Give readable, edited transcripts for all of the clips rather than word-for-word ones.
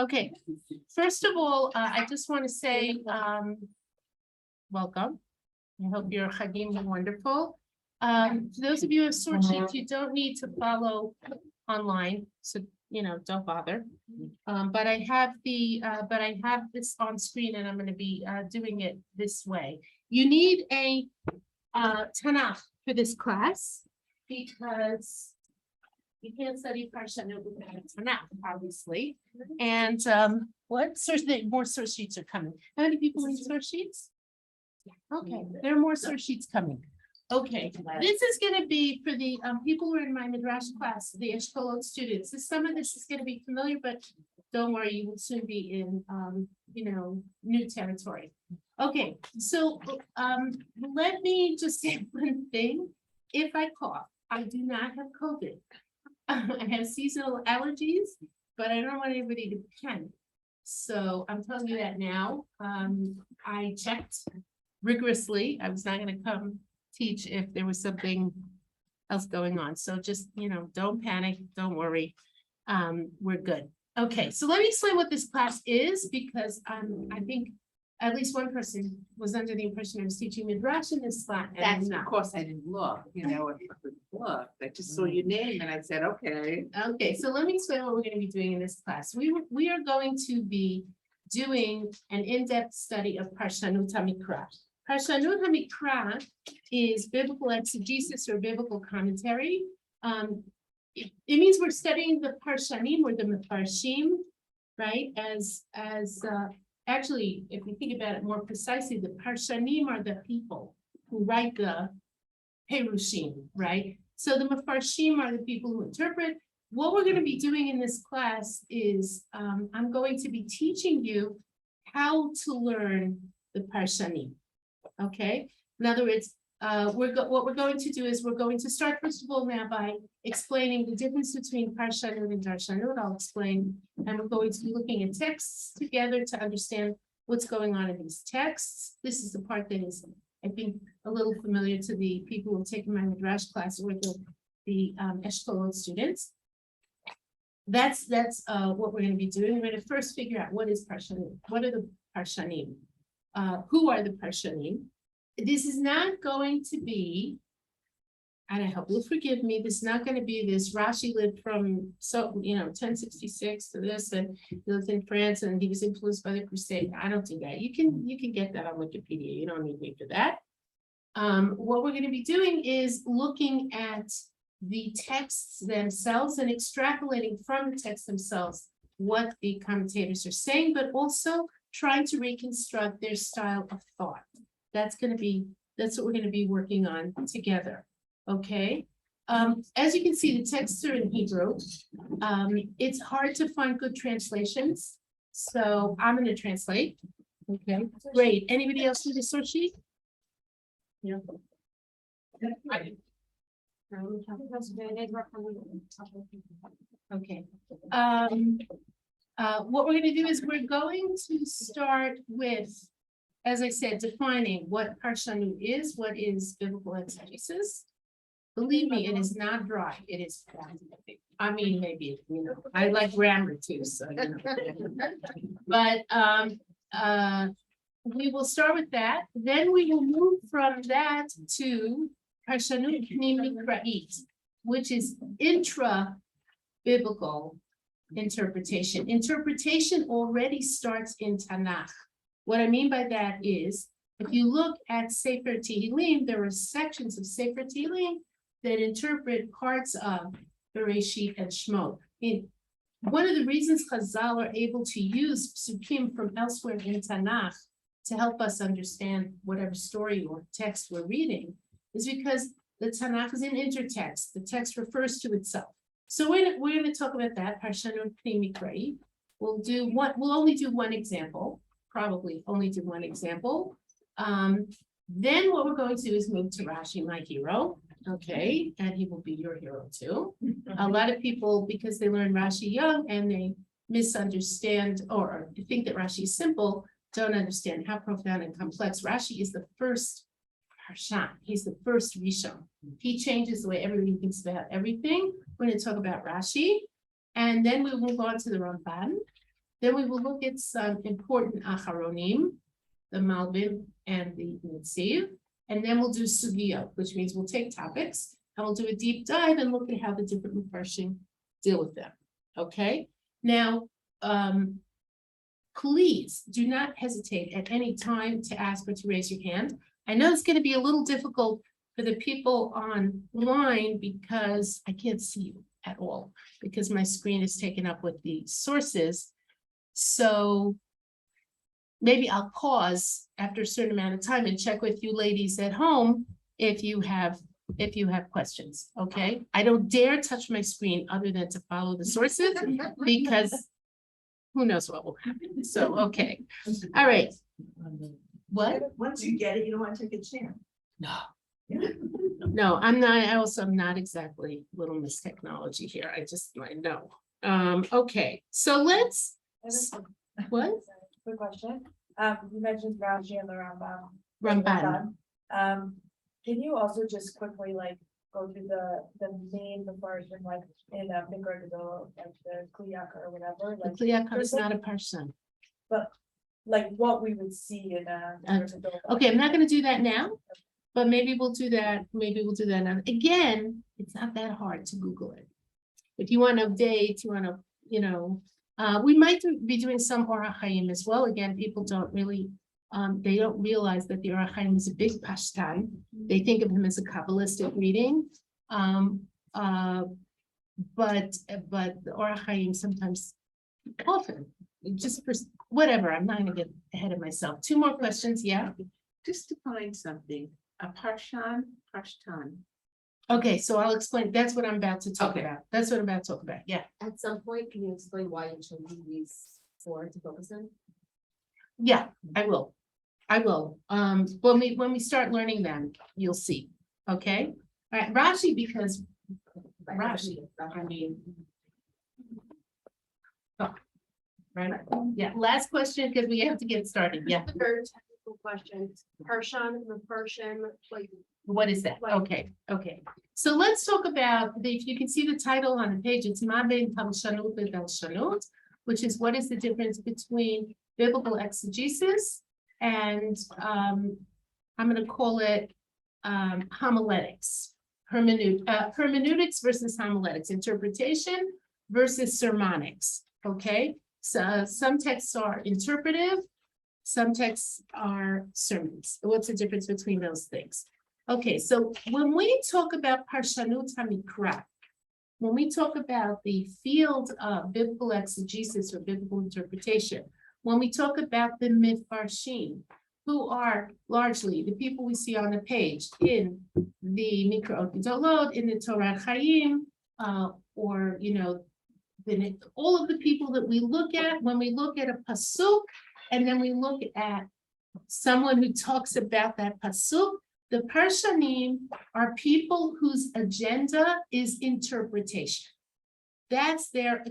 Okay, first of all, I just want to say, welcome. I hope your Chagim are wonderful. For those of you who have source sheets, you don't need to follow online, so, don't bother. But I have this on screen and I'm going to be, doing it this way. You need a, Tanakh for this class because you can't study Parshanim without a Tanakh, obviously. And what source? More source sheets are coming. How many people need source sheets? Okay, there are more source sheets coming. Okay, this is going to be for the people who are in my Midrash class, the Eshkolot students. Some of this is going to be familiar, but don't worry, you will soon be in new territory. Okay, so let me just say one thing. If I cough, I do not have COVID. I have seasonal allergies, but I don't want anybody to panic. So I'm telling you that now. I checked rigorously. I was not going to come teach if there was something else going on. So just, don't panic, don't worry. We're good. Okay, so let me explain what this class is because I think at least one person was under the impression I was teaching Midrash in this class. That's of course I didn't look, if I couldn't look. I just saw your name and I said, okay. Okay, so let me explain what we're going to be doing in this class. We are going to be doing an in-depth study of Parshanut HaMikra. Parshanut HaMikra is biblical exegesis or biblical commentary. It means we're studying the Parshanim or the Mefarshim, right? Actually, if we think about it more precisely, the Parshanim are the people who write the Perushim, right? So the Mefarshim are the people who interpret. What we're going to be doing in this class is I'm going to be teaching you how to learn the Parshanim, okay? In other words, what we're going to do is we're going to start first of all now by explaining the difference between Parshanut and Darshanut. I'll explain, and we're going to be looking at texts together to understand what's going on in these texts. This is the part that is, I think, a little familiar to the people who have taken my Midrash class or the Eshkolot students. That's what we're going to be doing. We're going to first figure out what is Parshanut. What are the Parshanim? Who are the Parshanim? This is not going to be, and I hope you'll forgive me, this is not going to be this Rashi lived from 1066 to this, and he lived in France and he was influenced by the Crusade. I don't do that. You can get that on Wikipedia. You don't need me for that. What we're going to be doing is looking at the texts themselves and extrapolating from the texts themselves what the commentators are saying, but also trying to reconstruct their style of thought. That's what we're going to be working on together. Okay. As you can see, the texts are in Hebrew. It's hard to find good translations, so I'm going to translate. Okay, great. Anybody else need a source sheet? Yeah. Okay. What we're going to do is we're going to start with, as I said, defining what Parshanut is, what is biblical exegesis. Believe me, it is not dry. It is fascinating. I mean, maybe, I like grammar too, so, But we will start with that. Then we will move from that to Parshanut Mikra'it, which is intra-biblical interpretation. Interpretation already starts in Tanakh. What I mean by that is, if you look at Sefer Tehillim, there are sections of Sefer Tehillim that interpret parts of Bereshit and Shemot. One of the reasons Chazal are able to use psukim from elsewhere in Tanakh to help us understand whatever story or text we're reading is because the Tanakh is an intertext. The text refers to itself. So we're going to talk about that. Parshanut Mikra'it. We'll only do one example. Probably only do one example. Then what we're going to do is move to Rashi, my hero. Okay, and he will be your hero too. A lot of people, because they learn Rashi young and they misunderstand or think that Rashi is simple, don't understand how profound and complex. Rashi is the first Parshan. He's the first Rishon. He changes the way everybody thinks about everything. We're going to talk about Rashi, and then we'll move on to the Ramban. Then we will look at some important acharonim, the Malbim and the Netziv. And then we'll do sugiyot, which means we'll take topics and we'll do a deep dive and look at how the different Mefarshim deal with them. Okay, now, please do not hesitate at any time to ask or to raise your hand. I know it's going to be a little difficult for the people online because I can't see you at all because my screen is taken up with the sources. So maybe I'll pause after a certain amount of time and check with you ladies at home if you have questions, okay? I don't dare touch my screen other than to follow the sources because who knows what will happen. So, okay. All right. What? Once you get it, you don't want to take a chance. No. No, I'm not, I also am not exactly Little Miss Technology here. I know. Okay, so let's, what? Quick question. You mentioned Rashi and the Rambam. Ramban. Can you also just quickly like go through the main version, like in Mikra Gadol, like the Kliyaka or whatever, The like, Kliyakar is not a person. like what we would see in Mikra Gadol? Okay, I'm not gonna do that now, but maybe we'll do that, now. Again, it's not that hard to Google it. If you want to update, you want to, we might be doing some Orach Chaim as well. Again, people don't really, they don't realize that the Orach Chaim is a big pashtan. They think of him as a Kabbalistic reading. But the Orach Chaim sometimes, often, just for whatever, I'm not gonna get ahead of myself. Two more questions, yeah? Just to find something, a Pashtan. Okay, so I'll explain, that's what I'm about to talk Okay. about. That's what I'm about to talk about, yeah. At some point, can you explain why you chose these four to focus on? Yeah, I will. When we start learning them, you'll see, okay? All right, Rashi, because Rashi, I mean. Oh, right, yeah, last question, because we have to get started, yeah. Very technical question. Parshanim, the Parshanim, like, What is that? Okay. So let's talk about, if you can see the title on the page, it's Ma bein Parshanut v'Belshanut, which is what is the difference between biblical exegesis and I'm gonna call it homiletics, hermeneutics versus homiletics, interpretation versus sermonics, okay? So some texts are interpretive, some texts are sermons. What's the difference between those things? Okay, so when we talk about Parshanut HaMikra, when we talk about the field of biblical exegesis or biblical interpretation, when we talk about the Mefarshim, who are largely the people we see on the page in the Mikra Gadolot, in the Torah Chaim, or all of the people that we look at when we look at a pasuk, and then we look at someone who talks about that pasuk. The Parshanim are people whose agenda is interpretation. That's their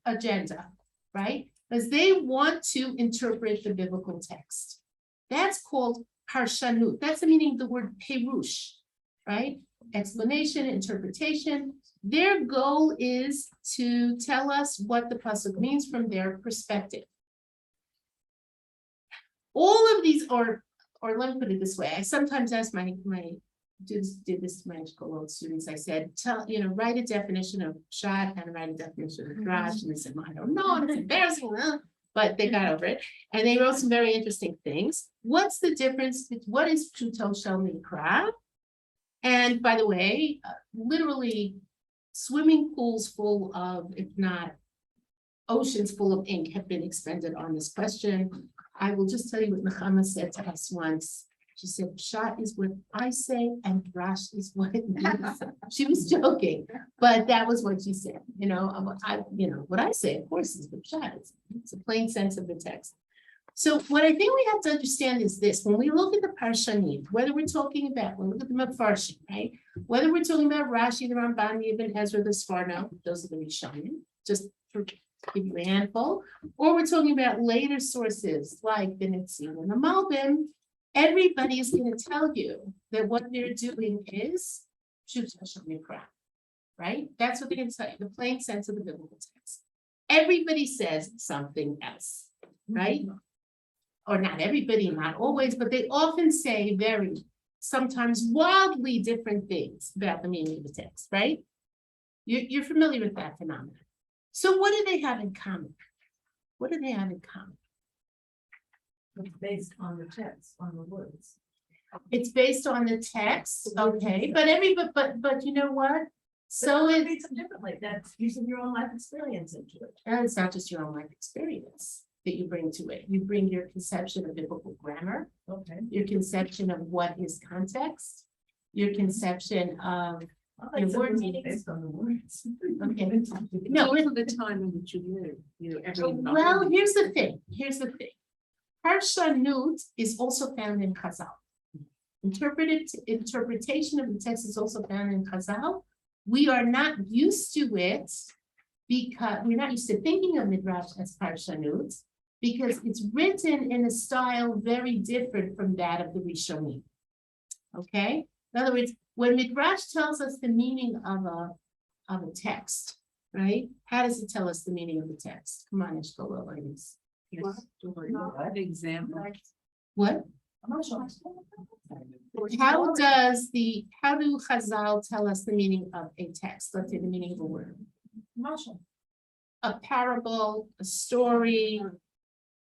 agenda, right? Because they want to interpret the biblical text. That's called Parshanut. That's the meaning of the word Perush, right? Explanation, interpretation. Their goal is to tell us what the pasuk means from their perspective. All of these are, or let me put it this way, I sometimes ask my did this to my school students, I said, write a definition of shot and write a definition of drash, and they said, well, I don't know, it's embarrassing, but they got over it, and they wrote some very interesting things. What's the difference, what is Pshuto Shel Mikra? And by the way, literally swimming pools full of, if not oceans full of ink have been expended on this question. I will just tell you what Nechama said to us once. She said, Pshat is what I say and Drash is what it means. She was joking, but that was what she said. What I say, of course, is the Pshat. It's a plain sense of the text. So what I think we have to understand is this: when we look at the Parshanim, whether we're talking about, when we look at the Mefarshim, right? Whether we're talking about Rashi, the Ramban, the Ibn Ezra, the Sforno, those are the Rishonim, just for give you a handful, or we're talking about later sources like the Netziv and the Malbim, everybody is going to tell you that what they're doing is Pshuto Shel Mikra, right? That's what they're going to tell you, the plain sense of the biblical text. everybody says something else, right? Or not everybody, not always, but they often say very, sometimes wildly different things about the meaning of the text, right? You're familiar with that phenomenon. So what do they have in common? What do they have in common? It's based on the text, on the words. It's based on the text, okay, but you know what? So it it, reads it differently, that's using your own life experience into it. and it's not just your own life experience that you bring to it. You bring your conception of biblical grammar, Okay. your conception of what is context, your conception of, I Your like word something meanings. based on the words. Okay. No, no, for the time in which you live, you know, every. well, here's the thing. Parshanut is also found in Chazal. Interpretation of the text is also found in Chazal. We are not used to it because we're not used to thinking of Midrash as Parshanut because it's written in a style very different from that of the Rishonim. Okay? In other words, when Midrash tells us the meaning of a text, right? How does it tell us the meaning of the text? Come on, Ishkola, ladies. An example. What? I'm not sure. How do Chazal tell us the meaning of a text? Let's say the meaning of a word. I'm not sure. A parable, a story,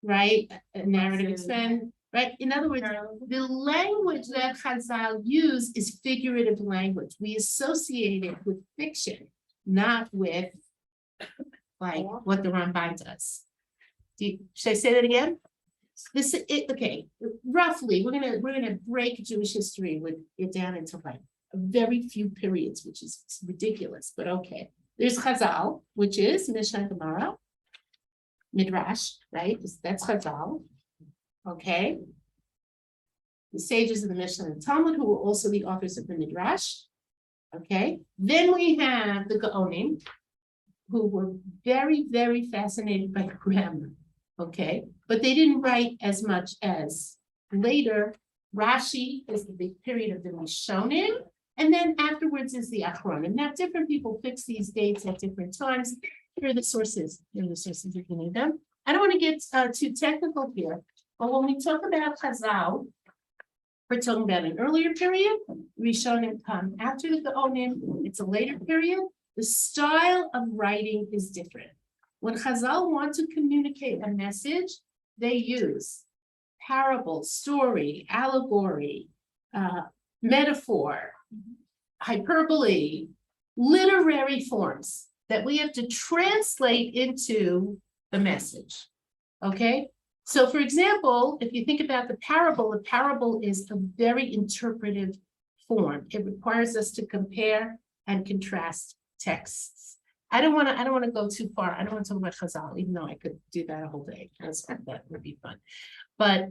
right? A narrative extent, right? In other words, the language that Chazal use is figurative language. We associate it with fiction, not with like what the Ramban does. Should I say that again? Okay, roughly, we're gonna break Jewish history with it down into like very few periods, which is ridiculous, but okay. There's Chazal, which is Mishnah Gemara, Midrash, right? That's Chazal. Okay. The sages of the Mishnah and Talmud, who were also the authors of the Midrash. Okay. Then we have the Gaonim, who were very, very fascinated by grammar. Okay, but they didn't write as much as later. Rashi is the big period of the Rishonim, and then afterwards is the Achronim. Now, different people fix these dates at different times. Here are the sources. Here are the sources if you need them. I don't want to get too technical here, but when we talk about Chazal, we're talking about an earlier period. Rishonim come after the Gaonim. It's a later period. The style of writing is different. When Chazal want to communicate a message, they use parable, story, allegory, metaphor, hyperbole, literary forms that we have to translate into the message. Okay, so for example, if you think about the parable is a very interpretive form. It requires us to compare and contrast texts. I don't want to go too far. I don't want to talk about Chazal, even though I could do that a whole day. That would be fun. But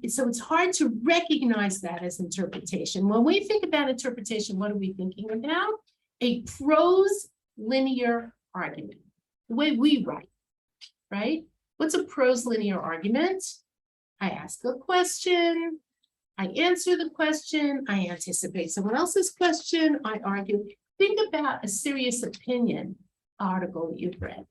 so it's hard to recognize that as interpretation. When we think about interpretation, what are we thinking about? A prose linear argument, the way we write, right? What's a prose linear argument? I ask a question, I answer the question, I anticipate someone else's question, I argue. Think about a serious opinion article that you've read.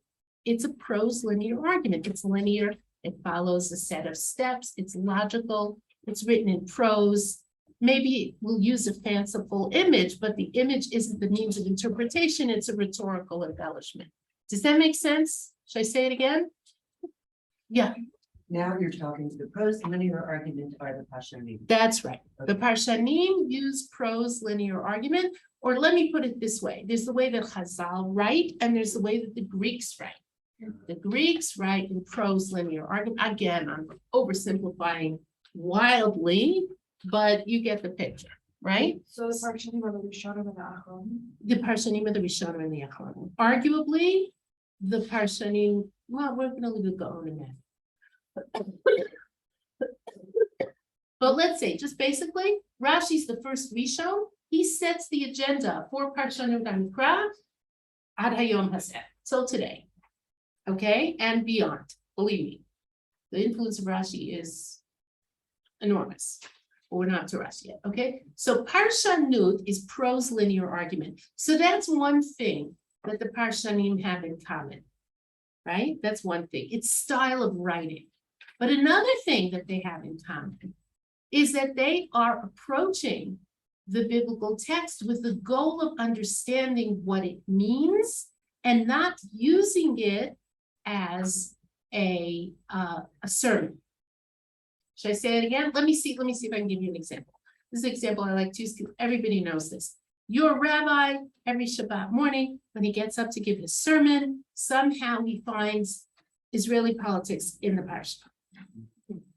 It's a prose linear argument. It's linear. It follows a set of steps. It's logical. It's written in prose. Maybe we'll use a fanciful image, but the image isn't the means of interpretation. It's a rhetorical embellishment. Does that make sense? Should I say it again? Yeah, Now you're talking to the prose linear argument by the Parshanim. that's right. The Parshanim use prose linear argument, or let me put it this way. There's the way that Chazal write, and there's the way that the Greeks write. The Greeks write in prose linear argument. Again, I'm oversimplifying wildly, but you get the picture, right? So the Parshanim are the Rishonim and the Achronim. The Parshanim are the Rishonim and the Achronim. Arguably, the Parshanim, well, we're gonna leave it go in a minute. But let's say, just basically, Rashi's the first Rishon. He sets the agenda for Parshanim Gamikra ad hayom haseh, till today. Okay, and beyond, believe me. The influence of Rashi is enormous. But we're not to Rashi yet, okay? So Parshanut is prose linear argument. So that's one thing that the Parshanim have in common. right? That's one thing. It's style of writing. But another thing that they have in common is that they are approaching the biblical text with the goal of understanding what it means and not using it as a sermon. Should I say it again? Let me see if I can give you an example. This example I like to use, everybody knows this. Your rabbi, every Shabbat morning, when he gets up to give his sermon, somehow he finds Israeli politics in the parsha.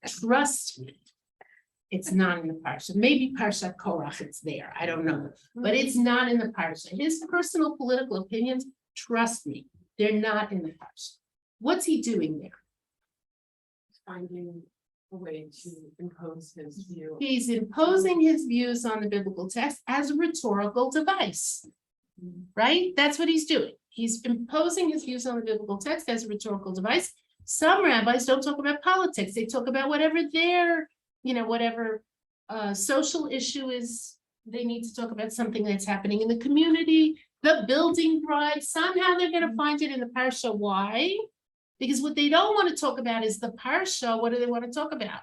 Trust me, it's not in the parsha. Maybe Parshat Korach, it's there. I don't know, but it's not in the parsha. His personal political opinions, trust me, they're not in the parsha. What's he doing there? Finding a way to impose his view. He's imposing his views on the biblical text as a rhetorical device, right? That's what he's doing. He's imposing his views on the biblical text as a rhetorical device. Some rabbis don't talk about politics. They talk about whatever their, whatever social issue is. They need to talk about something that's happening in the community, the building bride. Somehow they're going to find it in the parsha. Why? Because what they don't want to talk about is the parsha. What do they want to talk about?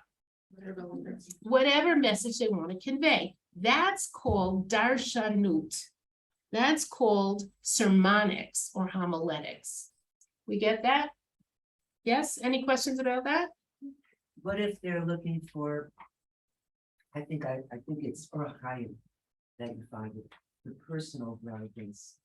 Whatever message they want to convey. That's called darshanut. That's called sermonics or homiletics. We get that? Yes, any questions about that? What if they're looking for? I think it's Orachayim that you find it, the personal writings.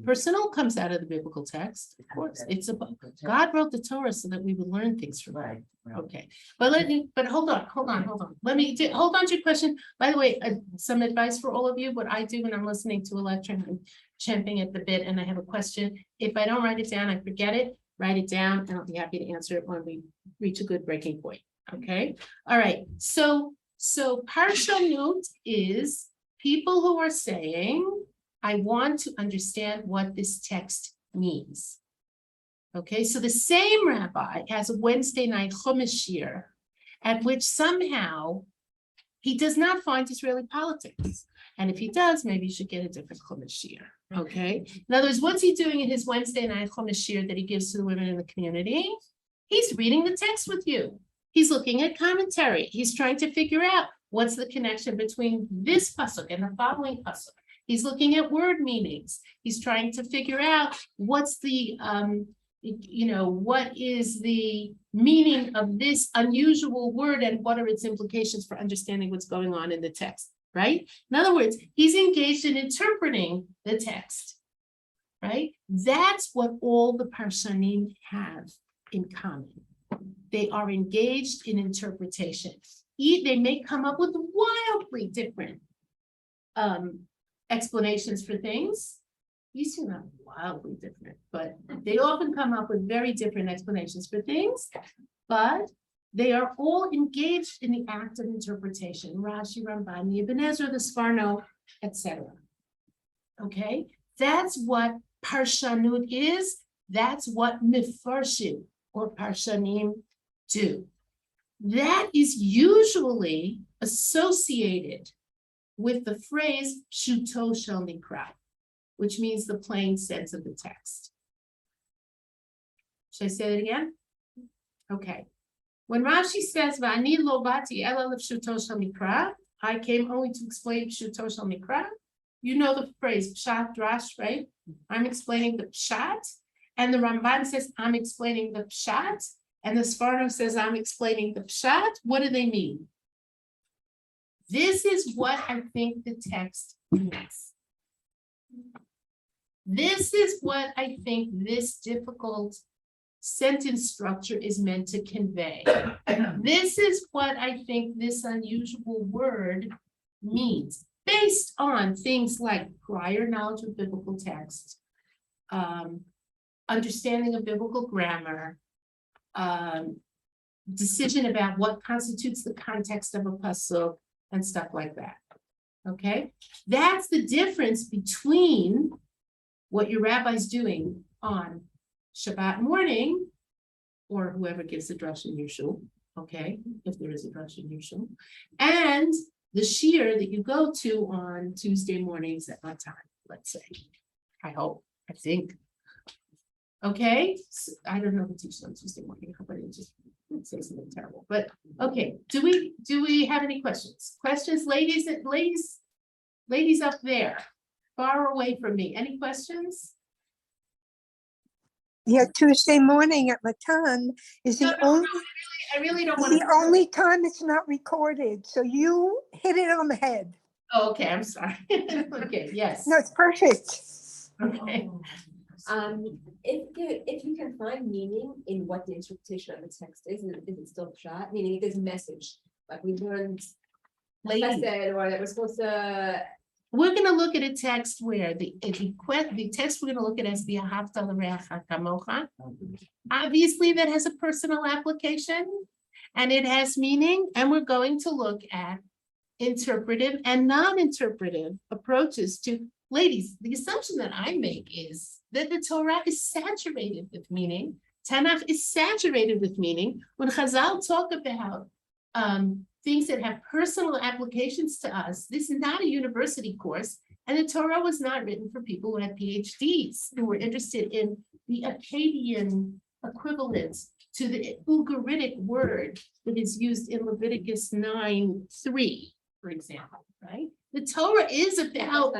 Personal comes out of the biblical text, of course. It's a book. God wrote the Torah so that we would learn things from it. Right. Okay, but hold on. Hold on to your question. By the way, some advice for all of you, what I do when I'm listening to a lecture and I'm champing at the bit and I have a question. If I don't write it down, I forget it, write it down and I'll be happy to answer it when we reach a good breaking point. Okay, all right. So Parshanut is people who are saying, I want to understand what this text means. Okay, so the same rabbi has a Wednesday night Chumash year at which somehow he does not find Israeli politics. And if he does, maybe you should get a different Chumash year. Okay, in other words, what's he doing in his Wednesday night Chumash year that he gives to the women in the community? He's reading the text with you. He's looking at commentary. He's trying to figure out what's the connection between this pasuk and the following pasuk. He's looking at word meanings. He's trying to figure out what's the, what is the meaning of this unusual word and what are its implications for understanding what's going on in the text, right? In other words, he's engaged in interpreting the text, right? That's what all the Parshanim have in common. They are engaged in interpretation. They may come up with wildly different explanations for things. These are not wildly different, but they often come up with very different explanations for things, but they are all engaged in the act of interpretation. Rashi, Ramban, the Ibn Ezra, the Sforno, etc. Okay, that's what Parshanut is. That's what Mefarshim or Parshanim do. That is usually associated with the phrase Pshuto shel Nikra, which means the plain sense of the text. Should I say it again? Okay. When Rashi says, V'ani lo bati ela l'pshuto shel Nikra, I came only to explain Pshuto shel Nikra, you know the phrase Pshat Drash, right? I'm explaining the Pshat, and the Ramban says, I'm explaining the Pshat, and the Sforno says, I'm explaining the Pshat. What do they mean? This is what I think the text means. This is what I think this difficult sentence structure is meant to convey. This is what I think this unusual word means, based on things like prior knowledge of biblical text, understanding of biblical grammar, decision about what constitutes the context of a pasuk, and stuff like that. Okay, that's the difference between what your rabbi's doing on Shabbat morning, or whoever gives the drush in your shul, okay, if there is a drush in your shul, and the shiur that you go to on Tuesday mornings at what time, let's say. I hope, I think. Okay, I don't know who teaches on Tuesday morning, but it just say something terrible, but, okay, do we have any questions? Questions, ladies up there, far away from me, any questions? Yeah, Tuesday morning at Matan is No, the no, only, I really don't is want the to. only time it's not recorded. So you hit it on the head. Oh, okay, I'm sorry. Okay, yes, No, it's perfect. okay. If you can find meaning in what the interpretation of the text is it still shot? Meaning if there's a message, like we learned. Ladies. Said, or that we're supposed to. We're gonna look at a text where the text we're gonna look at as the Ahavta l'reacha kamocha. Obviously, that has a personal application and it has meaning, and we're going to look at interpretive and non-interpretive approaches to, ladies, the assumption that I make is that the Torah is saturated with meaning. Tanakh is saturated with meaning. When Chazal talk about things that have personal applications to us, this is not a university course, and the Torah was not written for people who had PhDs, who were interested in the Akkadian equivalent to the Ugaritic word that is used in Leviticus 9:3, for example, right? The Torah is about,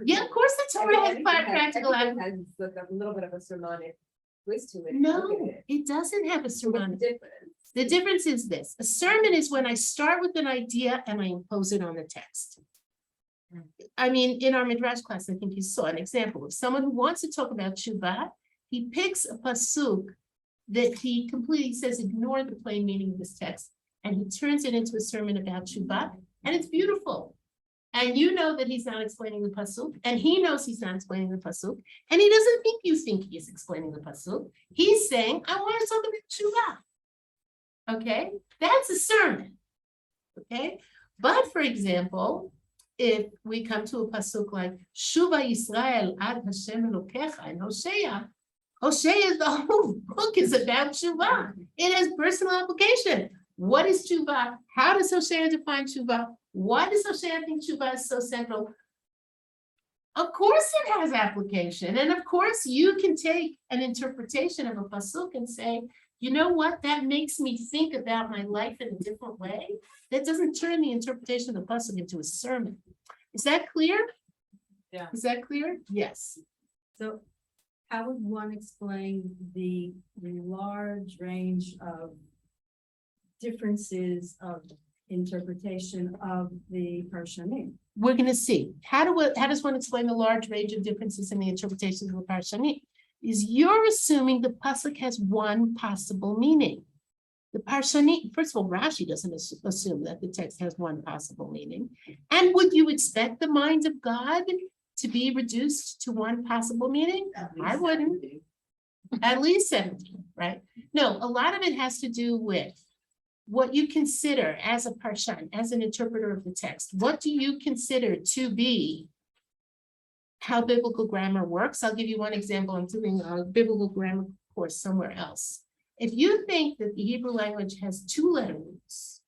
yeah, of course, the Torah has practical application. Has like a little bit of a sermonic twist to it. No, Look at it. it doesn't have a So what's the sermon. difference? The difference is this: a sermon is when I start with an idea and I impose it on the text. I mean, in our Midrash class, I think you saw an example of someone who wants to talk about Shuvah. He picks a pasuk that he completely says, ignore the plain meaning of this text, and he turns it into a sermon about Shuvah, and it's beautiful. And you know that he's not explaining the pasuk, and he knows he's not explaining the pasuk, and he doesn't think you think he is explaining the pasuk. He's saying, I want to talk about Shuvah. Okay, that's a sermon. Okay, but for example, if we come to a pasuk like Shuva Yisrael ad Hashem Elokecha in Hosea, Hosea, the whole book is about Shuvah. It has personal application. What is Shuvah? How does Hosea define Shuvah? Why does Hosea think Shuvah is so central? Of course it has application. And of course you can take an interpretation of a pasuk and say, you know what, that makes me think about my life in a different way. That doesn't turn the interpretation of the pasuk into a sermon. Is that clear? Yeah. Is that clear? Yes. So how would one explain the large range of differences of interpretation of the Parshanim? We're going to see. How does one explain the large range of differences in the interpretations of the Parshanim? Is you're assuming the pasuk has one possible meaning. The Parshanim, first of all, Rashi doesn't assume that the text has one possible meaning. And would you expect the mind of God to be reduced to one possible meaning? I wouldn't. At least 17, right? No, a lot of it has to do with what you consider as a parshan, as an interpreter of the text. What do you consider to be how biblical grammar works? I'll give you one example. I'm doing a biblical grammar course somewhere else. If you think that the Hebrew language has 2-letter roots,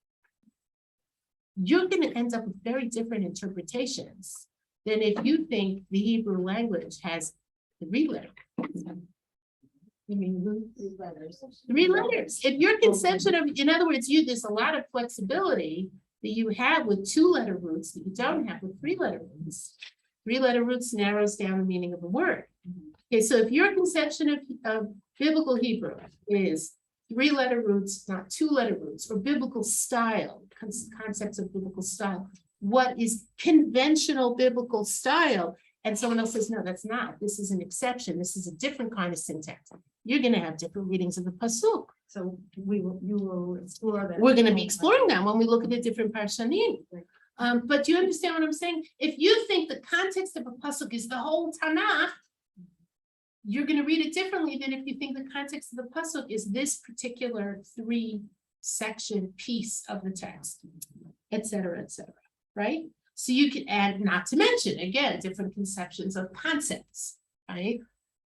you're going to end up with very different interpretations than if you think the Hebrew language has 3-letter roots. You mean 3 letters? 3 letters. If your conception of, in other words, there's a lot of flexibility that you have with 2-letter roots that you don't have with 3-letter roots. 3-letter roots narrows down the meaning of a word. Okay, so if your conception of biblical Hebrew is 3-letter roots, not 2-letter roots, or biblical style, concepts of biblical style, what is conventional biblical style? And someone else says, no, that's not. This is an exception. This is a different kind of syntax. You're going to have different readings of the pasuk. So you will explore that. We're going to be exploring that when we look at the different parshanim. But do you understand what I'm saying? If you think the context of a pasuk is the whole Tanakh, you're going to read it differently than if you think the context of the pasuk is this particular 3-section piece of the text, et cetera, right? So you can add, not to mention, again, different conceptions of concepts, right?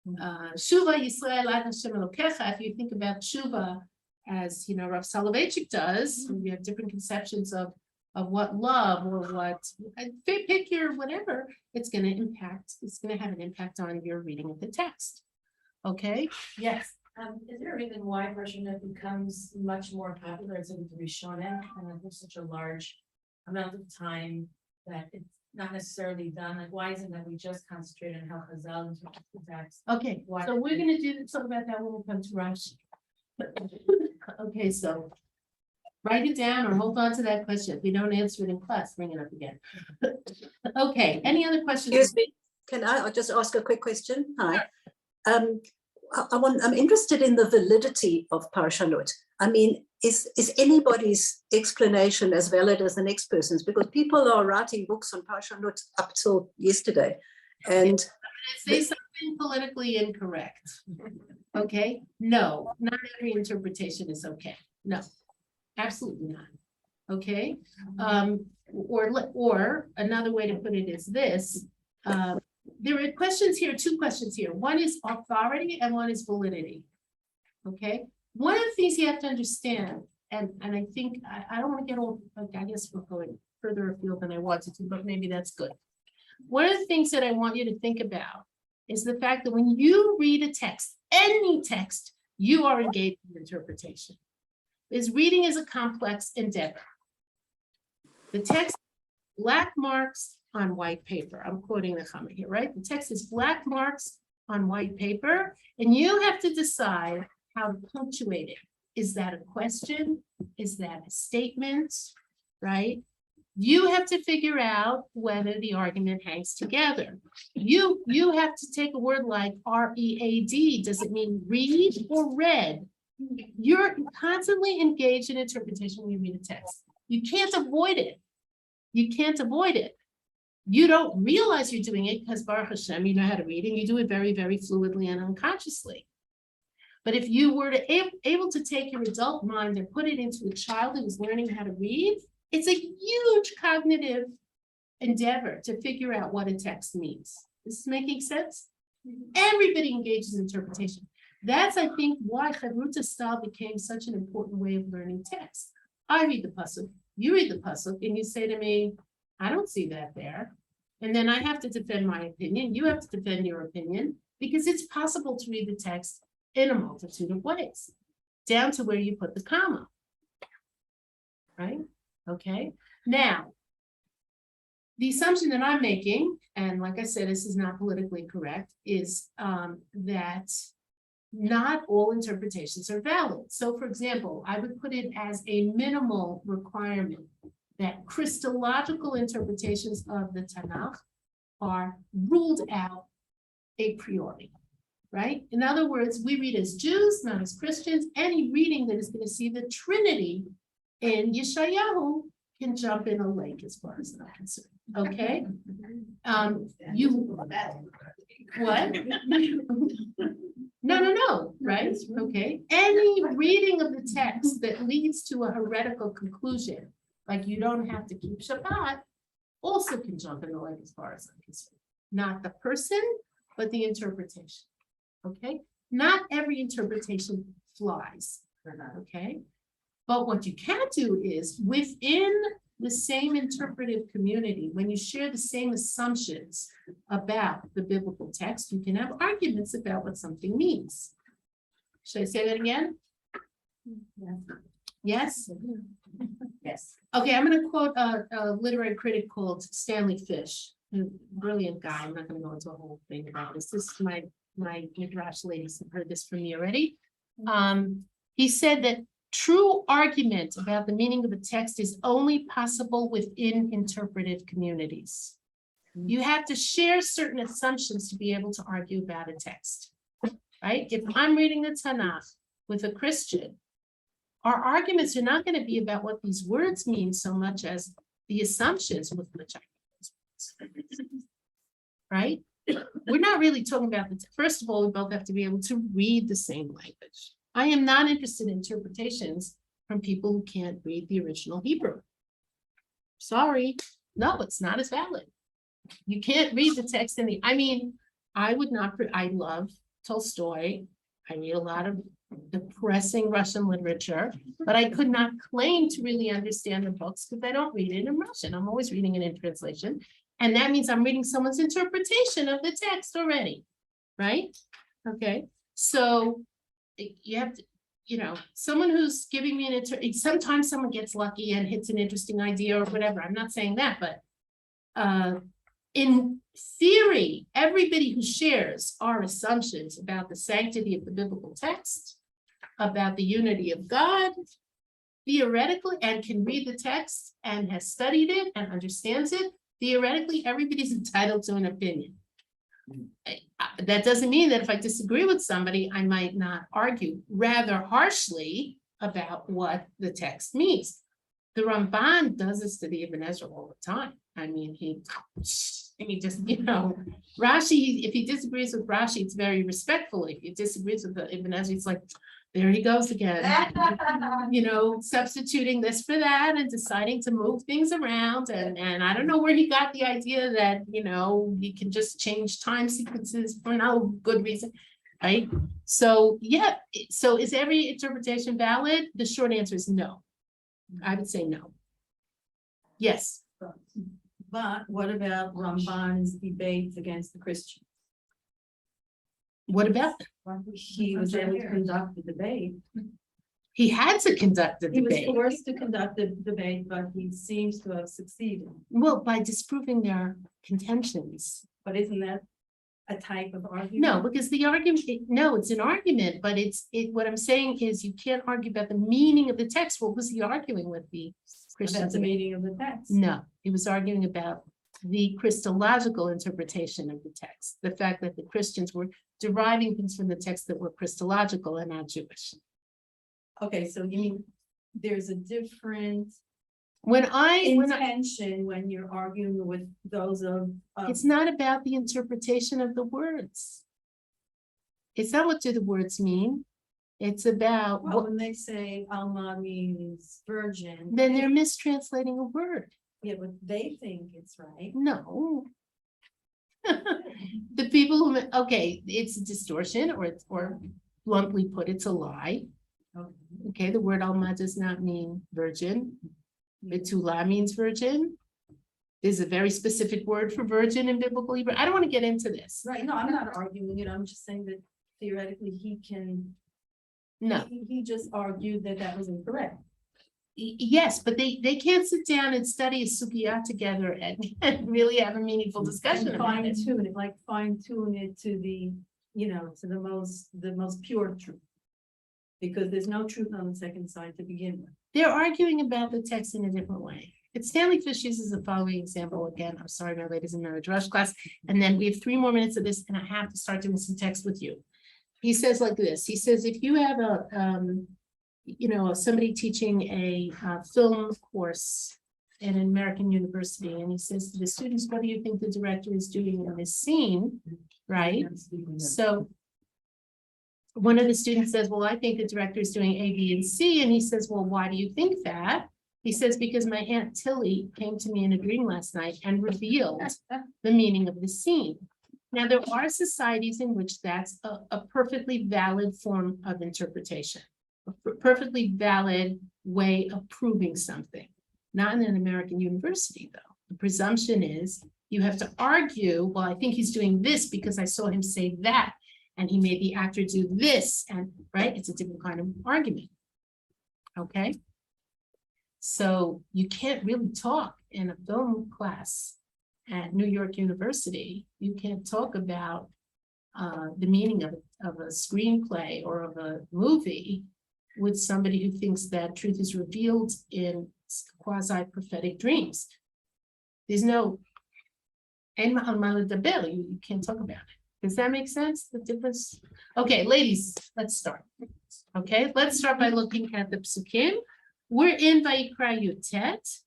Shuva Yisrael ad Hashem Elokecha, if you think about Shuva as, Rav Soloveitchik does, we have different conceptions of what love or what, pick your whatever, it's going to have an impact on your reading of the text. Okay, yes, Is there a reason why Parshanim becomes much more popular as it would be shown in, and there's such a large amount of time that it's not necessarily done, like, why isn't that we just concentrate on how Chazal interprets the text? okay, Why- so we're gonna do something about that when we come to Rashi. Okay, so write it down or hold on to that question. If we don't answer it in class, bring it up again. Okay, any other questions? Excuse me, can I just ask a quick question? Hi. I'm interested in the validity of Parshanut. I mean, is anybody's explanation as valid as the next person's? Because people are writing books on Parshanut up till yesterday. And Say something politically incorrect. Okay, no, not every interpretation is okay. No, absolutely not. Okay, or another way to put it is this. There are questions here, two questions here. One is authority and one is validity. Okay, one of the things you have to understand, and I think, I don't want to get all, I guess we're going further afield than I wanted to, but maybe that's good. One of the things that I want you to think about is the fact that when you read a text, any text, you are engaged in interpretation. Because reading is a complex endeavor. The text, black marks on white paper. I'm quoting the comment here, right? The text is black marks on white paper, and you have to decide how to punctuate it. Is that a question? Is that a statement? Right? You have to figure out whether the argument hangs together. You have to take a word like R-E-A-D. Does it mean read or read? You're constantly engaged in interpretation when you read a text. You can't avoid it. You can't avoid it. You don't realize you're doing it because Baruch Hashem, you know how to read, and you do it very, very fluidly and unconsciously. But if you were able to take your adult mind and put it into a child who is learning how to read, it's a huge cognitive endeavor to figure out what a text means. This is making sense? Everybody engages in interpretation. That's, I think, why Chavruta style became such an important way of learning text. I read the pasuk, you read the pasuk, and you say to me, I don't see that there. And then I have to defend my opinion. You have to defend your opinion, because it's possible to read the text in a multitude of ways, down to where you put the comma. Right? Okay. Now, the assumption that I'm making, and like I said, this is not politically correct, is that not all interpretations are valid. So, for example, I would put it as a minimal requirement that Christological interpretations of the Tanakh are ruled out a priori, right? In other words, we read as Jews, not as Christians. Any reading that is going to see the Trinity in Yeshayahu can jump in a lake, as far as I'm concerned. Okay. What? No, right? Okay. Any reading of the text that leads to a heretical conclusion, like you don't have to keep Shabbat, also can jump in the lake, as far as I'm concerned. Not the person, but the interpretation. Okay. Not every interpretation flies. Okay. But what you can do is within the same interpretive community, when you share the same assumptions about the biblical text, you can have arguments about what something means. Should I say that again? Yes? Yes. Okay, I'm going to quote a literary critic called Stanley Fish, a brilliant guy. I'm not going to go into a whole thing about this. This is my Midrash ladies have heard this from me already. He said that true argument about the meaning of a text is only possible within interpretive communities. You have to share certain assumptions to be able to argue about a text, right? If I'm reading the Tanakh with a Christian, our arguments are not going to be about what these words mean so much as the assumptions with which I right? We're not really talking about the, first of all, we both have to be able to read the same language. I am not interested in interpretations from people who can't read the original Hebrew. Sorry, no, it's not as valid. You can't read the text in the, I mean, I would not, I love Tolstoy. I read a lot of depressing Russian literature, but I could not claim to really understand the books because I don't read it in Russian. I'm always reading it in translation. And that means I'm reading someone's interpretation of the text already, right? Okay. So you have to, someone who's giving me sometimes someone gets lucky and hits an interesting idea or whatever. I'm not saying that, but in theory, everybody who shares our assumptions about the sanctity of the biblical text, about the unity of God, theoretically, and can read the text and has studied it and understands it, theoretically, everybody's entitled to an opinion. That doesn't mean that if I disagree with somebody, I might not argue rather harshly about what the text means. The Ramban does this to the Ibn Ezra all the time. I mean, he just, Rashi, if he disagrees with Rashi, it's very respectful. If he disagrees with the Ibn Ezra, it's like, there he goes again, substituting this for that and deciding to move things around. And I don't know where he got the idea that, you can just change time sequences for no good reason, right? So, yeah, so is every interpretation valid? The short answer is no. I would say no. Yes. But what about Ramban's debates against the Christians? What about that? He was able to conduct the debate. He had to conduct the He was debate. forced to conduct the debate, but he seems to have succeeded. Well, by disproving their contentions. But isn't that a type of argument? No, because the argument, no, it's an argument, but what I'm saying is you can't argue about the meaning of the text. What was he arguing with the Christians? That's the meaning of the text. No, he was arguing about the Christological interpretation of the text. The fact that the Christians were deriving things from the text that were Christological and not Jewish. Okay, so you mean there's a different When I, intention when you're arguing with those of. it's not about the interpretation of the words. It's not what do the words mean. It's about Well, what, when they say Alma means virgin. then they're mistranslating a word. Yeah, but they think it's right. No. The people who, okay, it's a distortion or bluntly put, it's a lie. Okay. Okay, the word Alma does not mean virgin. Betula means virgin. There's a very specific word for virgin in biblical Hebrew. I don't want to get into this. Right, no, I'm not arguing it, I'm just saying that theoretically he can. No, He just argued that that was incorrect. Yes, but they can't sit down and study a sugya together and really have a meaningful discussion And about fine it. tune it, like fine tune it to the, to the most pure truth. Because there's no truth on the second side to begin with. They're arguing about the text in a different way. But Stanley Fish uses the following example again. I'm sorry, my ladies and marriage rush class. And then we have 3 more minutes of this and I have to start doing some text with you. He says like this, he says, if you have somebody teaching a film course at an American university, and he says to the students, what do you think the director is doing in this scene, right? So one of the students says, well, I think the director is doing A, B, and C. And he says, well, why do you think that? He says, because my Aunt Tilly came to me in a dream last night and revealed the meaning of the scene. Now, there are societies in which that's a perfectly valid form of interpretation, a perfectly valid way of proving something. Not in an American university, though. The presumption is you have to argue, well, I think he's doing this because I saw him say that. And he made the actor do this, and right, it's a different kind of argument. Okay. So you can't really talk in a film class at New York University. You can't talk about the meaning of a screenplay or of a movie with somebody who thinks that truth is revealed in quasi-prophetic dreams. There's no, you can't talk about it. Does that make sense? The difference? Okay, ladies, let's start. Okay, let's start by looking at the psukim. We're in Vayikra Yutet,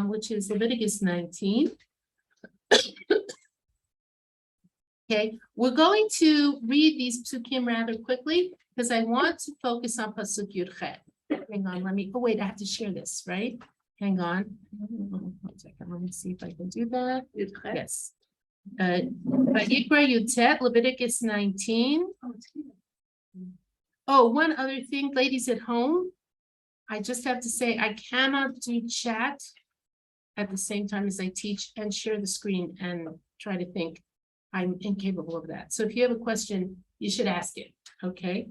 which is Leviticus 19. Okay, we're going to read these psukim rather quickly because I want to focus on pasuk Yud-Chet. Hang on, oh wait, I have to share this, right? Hang on. 1 second, let me see if I can do that. Yes. Vayikra Yutet, Leviticus 19. Oh, one other thing, ladies at home. I just have to say, I cannot do chat at the same time as I teach and share the screen and try to think. I'm incapable of that. So if you have a question, you should ask it. Okay,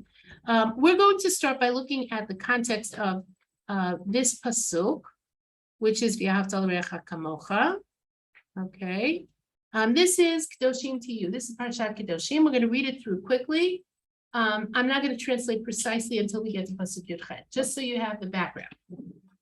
we're going to start by looking at the context of this pasuk, which is V'ahavta l'reacha kamocha. Okay, this is Kedoshim to you. This is Parshat Kedoshim. We're going to read it through quickly. I'm not going to translate precisely until we get to pasuk Yudchet, just so you have the background.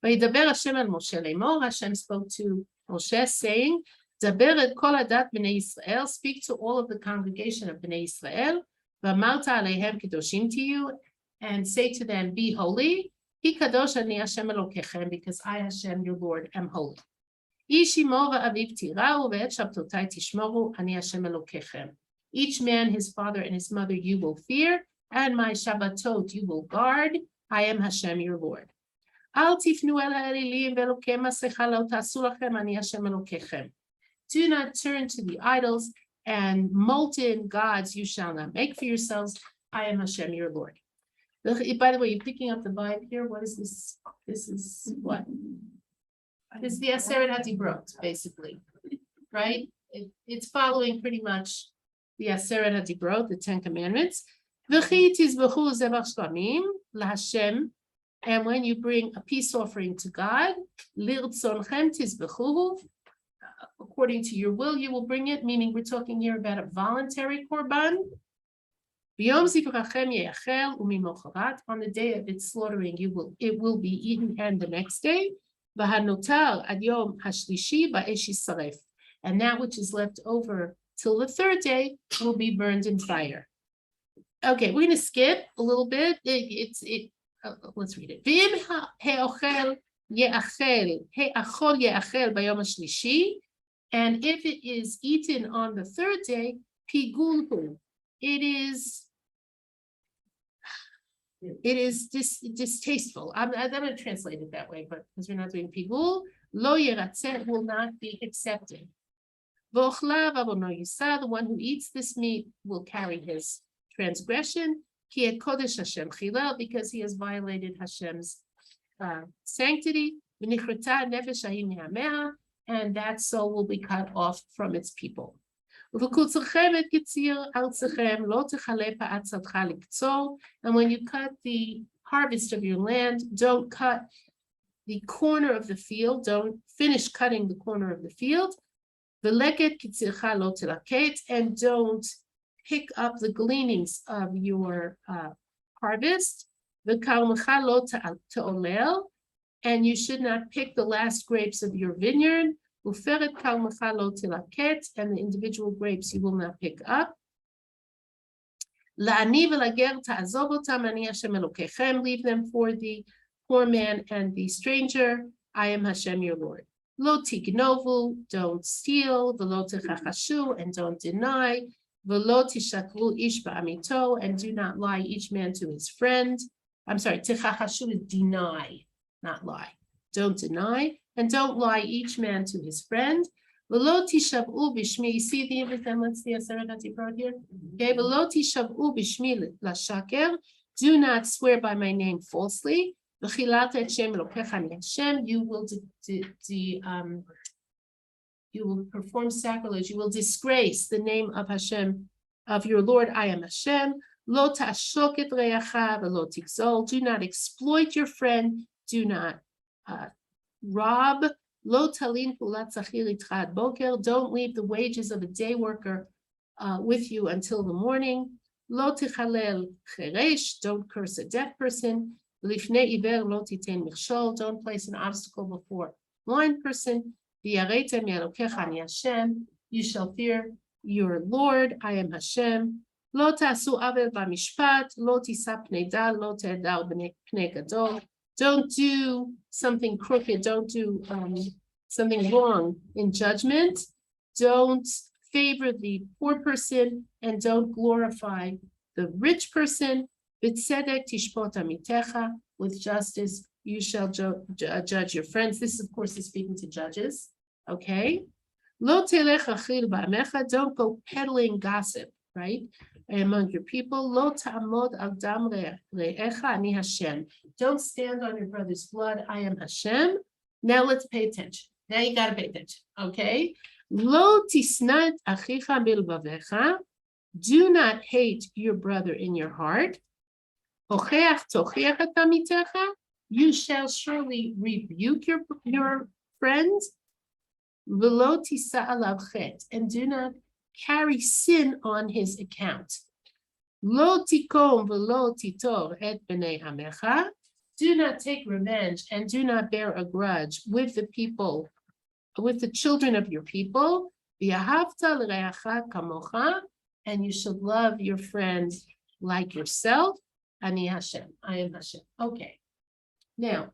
Vayidaber Hashem al Moshe lemor. Hashem spoke to Moshe, saying, "Daber et kol adat bnei Yisrael. Speak to all of the congregation of bnei Yisrael. V'amarta aleihem kedoshim to you, and say to them, be holy. Ki kadosh ani Hashem Elokechem, because I, Hashem, your Lord, am holy. Ish imo v'aviv tirau ve'et shabtotai tishmoru ani Hashem Elokechem. Each man, his father and his mother, you will fear, and my Shabbatot you will guard. I am Hashem, your Lord. Al tifnu el ha'elilim ve'elokei masecha lo ta'asu lachem ani Hashem Elokechem. Do not turn to the idols and molten gods you shall not make for yourselves. I am Hashem, your Lord." By the way, you're picking up the vibe here. What is this? This is what? This is the Aseret HaDibrot, basically, right? It's following pretty much the Aseret HaDibrot, the 10 Commandments. V'chi tizbechu zevach shlamim laHashem. And when you bring a peace offering to God, lirtzonchem tizbechuhu. According to your will, you will bring it, meaning we're talking here about a voluntary korban. On the day of its slaughtering, it will be eaten, and the next day, and that which is left over till the third day will be burned in fire. Okay, we're going to skip a little bit. Let's read it. And if it is eaten on the third day, pigulhu, it is distasteful. I'm going to translate it that way, but because we're not doing pigul, lo yeratzeh will not be accepted. V'ochlav avono yisa, the one who eats this meat will carry his transgression. Ki et kodesh Hashem chilel, because he has violated Hashem's sanctity. V'nichrata nefesh hahi me'ameha, and that soul will be cut off from its people. And when you cut the harvest of your land, don't cut the corner of the field, don't finish cutting the corner of the field. And don't pick up the gleanings of your harvest. And you should not pick the last grapes of your vineyard. And the individual grapes you will not pick up. Leave them for the poor man and the stranger. I am Hashem your Lord. Lo tignovu, don't steal. V'lo techachashu, and don't deny. V'lo tishakru ish ba'amito, and do not lie each man to his friend. I'm sorry, techachashu is deny, not lie. Don't deny, and don't lie each man to his friend. V'lo tishav'u b'shmi, you see the let's see Aseret HaDibrot here. Okay, v'lo tishav'u b'shmi l'shaker, do not swear by my name falsely. V'chilat et shem Elokecha ani Hashem, you will perform sacrilege, you will disgrace the name of Hashem, of your Lord, I am Hashem. Lo ta'ashok et re'acha v'lo tigzol, do not exploit your friend, do not rob. Lo talin pulat zachir itcha ad boker, don't leave the wages of a day worker with you until the morning. Lo tichalel cheresh, don't curse a deaf person. Lifnei iver lo titen michshol, don't place an obstacle before a blind person. V'yareitem Elokecha ani Hashem, you shall fear your Lord, I am Hashem. Lo ta'asu avel b'mishpat, lo tisa pnei dal, lo te'edal pnei gadol. Don't do something crooked, don't do something wrong in judgment. Don't favor the poor person, and don't glorify the rich person. B'tzedek tishpot amitecha, with justice you shall judge your friends. This, of course, is speaking to judges. Okay. Lo telech achil ba'amecha, don't go peddling gossip, right, among your people. Lo ta'amod al dam re'echa ani Hashem. Don't stand on your brother's blood. I am Hashem. Now let's pay attention. Now you got to pay attention. Okay. Lo tisnat achicha bilbavecha. Do not hate your brother in your heart. You shall surely rebuke your friends. And do not carry sin on his account. Do not take revenge and do not bear a grudge with the people, with the children of your people. And you should love your friends like yourself. Ani Hashem, I am Hashem. Okay. Now,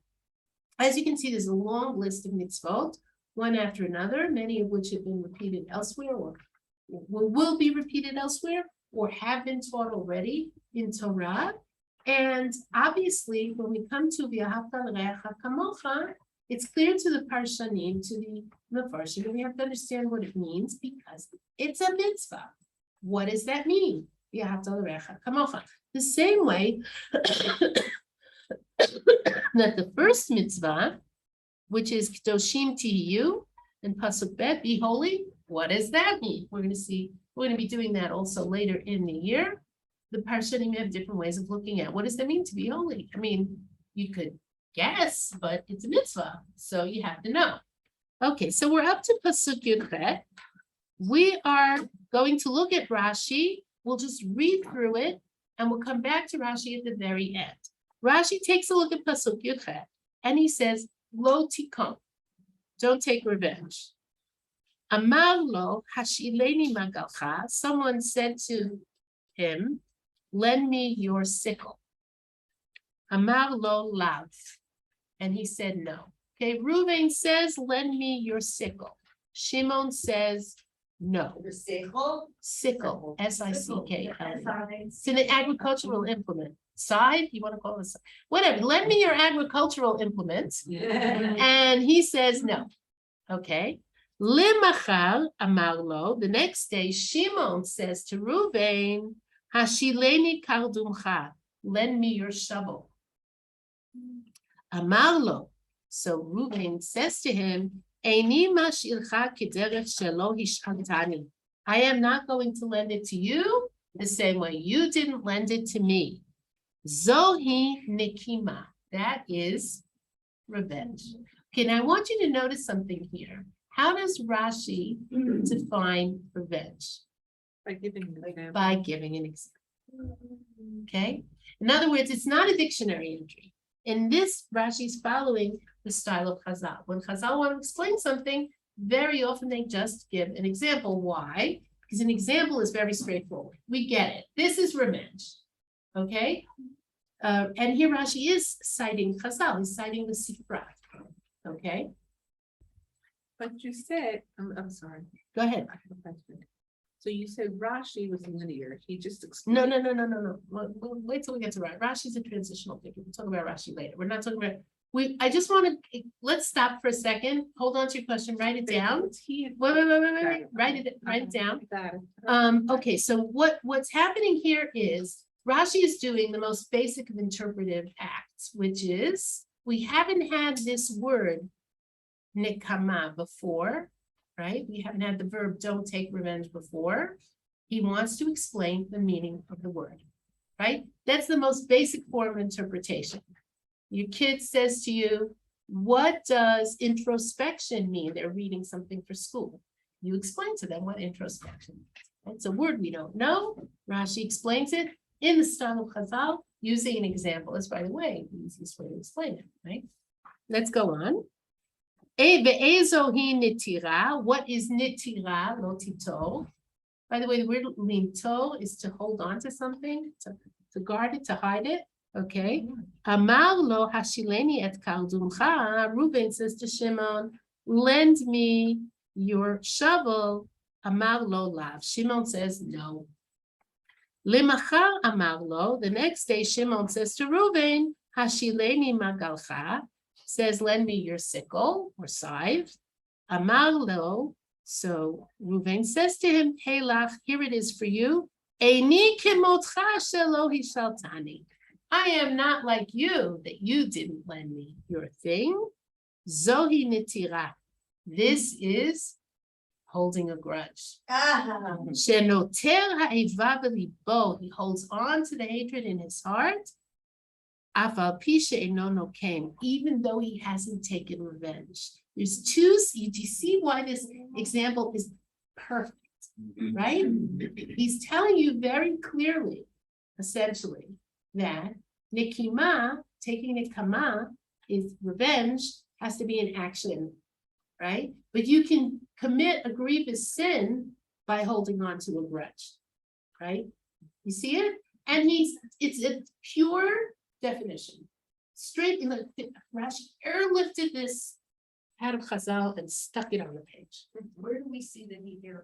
as you can see, there's a long list of mitzvot, one after another, many of which have been repeated elsewhere or will be repeated elsewhere or have been taught already in Torah. And obviously, when we come to V'ahavta l'reacha kamocha, it's clear to the Parshanim, to the Mefarshim, we have to understand what it means because it's a mitzvah. What does that mean? V'ahavta l'reacha kamocha. The same way that the first mitzvah, which is Kedoshim Tihiyu and Pasuk Bet, be holy. What does that mean? We're going to see, we're going to be doing that also later in the year. The Parshanim have different ways of looking at what does that mean to be holy? I mean, you could guess, but it's a mitzvah, so you have to know. Okay, so we're up to Pasuk Yudchet. We are going to look at Rashi. We'll just read through it, and we'll come back to Rashi at the very end. Rashi takes a look at Pasuk Yudchet, and he says, Lo tikon, don't take revenge. Amar lo hashileni magalcha, someone said to him, lend me your sickle. Amar lo lav, and he said no. Okay, Reuven says, lend me your sickle. Shimon says, no. The sickle? Sickle, S-I-C-K-L. It's an agricultural implement. Scythe, you want to call it? Whatever, lend me your agricultural implement. And he says no. Okay. Limachar amar lo, the next day, Shimon says to Reuven, Hashileni kardumcha, lend me your shovel. Amar lo, so Reuven says to him, Eini mashilcha kederech shelo hishantani. I am not going to lend it to you the same way you didn't lend it to me. Zohi nikima, that is revenge. Okay, now I want you to notice something here. How does Rashi define revenge? By giving an example. By giving an example. Okay, in other words, it's not a dictionary entry. In this, Rashi's following the style of Chazal. When Chazal want to explain something, very often they just give an example. Why? Because an example is very straightforward. We get it. This is revenge. Okay, and here Rashi is citing Chazal. He's citing the Sifra. Okay. But you said, I'm sorry, Go ahead. I have a question. So you said Rashi was linear, he just No. explained. We'll wait till we get to Rashi. Rashi's a transitional figure. We'll talk about Rashi later. We're not talking about, I just want to, let's stop for a second. Hold on to your question, write it down. Wait. Write it down. Got it. Okay, so what's happening here is Rashi is doing the most basic of interpretive acts, which is, we haven't had this word nikama before, right? We haven't had the verb don't take revenge before. He wants to explain the meaning of the word, right? That's the most basic form of interpretation. Your kid says to you, what does introspection mean? They're reading something for school. You explain to them what introspection is. It's a word we don't know. Rashi explains it in the style of Chazal using an example. That's, by the way, the easiest way to explain it, right? Let's go on. What is nitira, lo tito? By the way, the word linto is to hold on to something, to guard it, to hide it. Okay. Amar lo hashileni et kardumcha. Reuven says to Shimon, lend me your shovel. Amar lo lav. Shimon says no. Limachar amar lo. The next day, Shimon says to Reuven, hashileni magalcha. Says, lend me your sickle or scythe. Amar lo. So Reuven says to him, hey lach, here it is for you. Eini kimotcha shelo hishaltani. I am not like you, that you didn't lend me your thing. Zohi nitira. This is holding a grudge. Ah, Shenoter ha'eva b'libo, he holds on to the hatred in his heart. Af al pi she'eino nokem, even though he hasn't taken revenge. There's two, do you see why this example is perfect, right? He's telling you very clearly, essentially, that nikima, taking nikama, is revenge, has to be an action, right? But you can commit a grievous sin by holding on to a grudge, right? You see it? And it's a pure definition. Straight, like Rashi airlifted this out of Chazal and stuck it on the page. Where do we see the need here?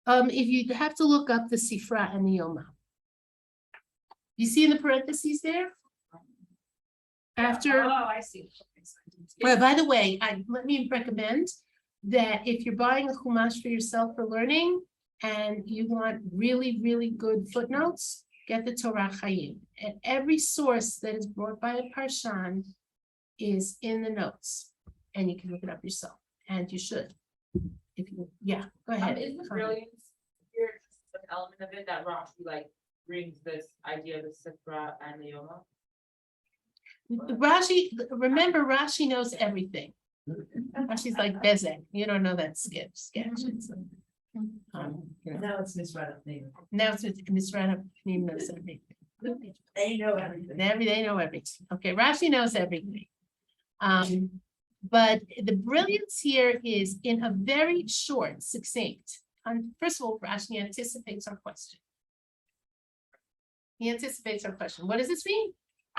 If you have to look up the Sifra and the Yoma. You see in the parentheses there? After. Oh, I see. Well, by the way, let me recommend that if you're buying a chumash for yourself for learning and you want really, really good footnotes, get the Torah Chaim. And every source that is brought by a Parshan is in the notes. And you can look it up yourself, and you should. If you, yeah, go ahead. Is the brilliance here just an element of it that Rashi like brings this idea of the Sifra and the Yoma? Rashi, remember Rashi knows everything. Rashi's like Bezek, you don't know that sketch. It's, Now it's misread name. now it's Misrata knows everything. They know everything. They know everything. Okay, Rashi knows everything. But the brilliance here is in a very short, succinct. First of all, Rashi anticipates our question. He anticipates our question. What does this mean?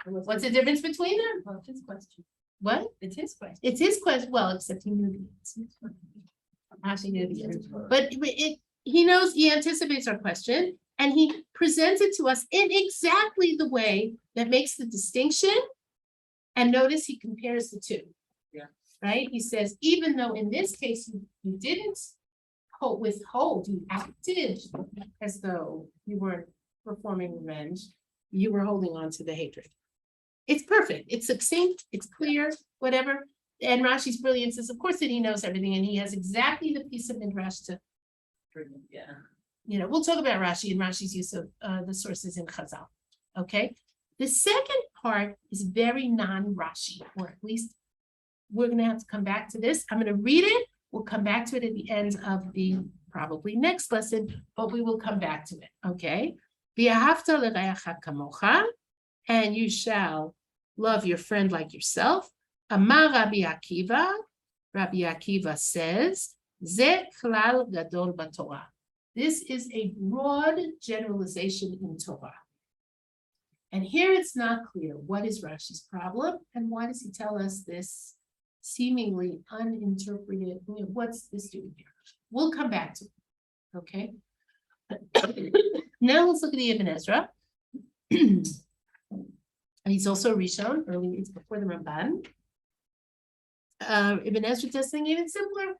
What's the difference between them? Well, it's his question. What? It's his question. It's his question. Well, except he knew the answer. Rashi knew the answer. But he knows, he anticipates our question, and he presents it to us in exactly the way that makes the distinction. And notice he compares the two. Yeah. Right? He says, even though in this case you didn't withhold, you acted as though you weren't performing revenge, you were holding on to the hatred. It's perfect. It's succinct. It's clear, whatever. And Rashi's brilliance is, of course, that he knows everything, and he has exactly the piece of midrash to. Yeah. You know, we'll talk about Rashi and Rashi's use of the sources in Chazal. Okay. The second part is very non-Rashi, or at least we're going to have to come back to this. I'm going to read it. We'll come back to it at the end of the probably next lesson, but we will come back to it. Okay. V'ahavta l'reacha kamocha, and you shall love your friend like yourself. Amar Rabbi Akiva. Rabbi Akiva says, Ze klal gadol b'Torah. This is a broad generalization in Torah. And here it's not clear what is Rashi's problem and why does he tell us this seemingly uninterpreted, what's this doing here? We'll come back to it, okay? Now let's look at the Ibn Ezra. He's also Rishon, early, it's before the Ramban. Ibn Ezra does things even simpler.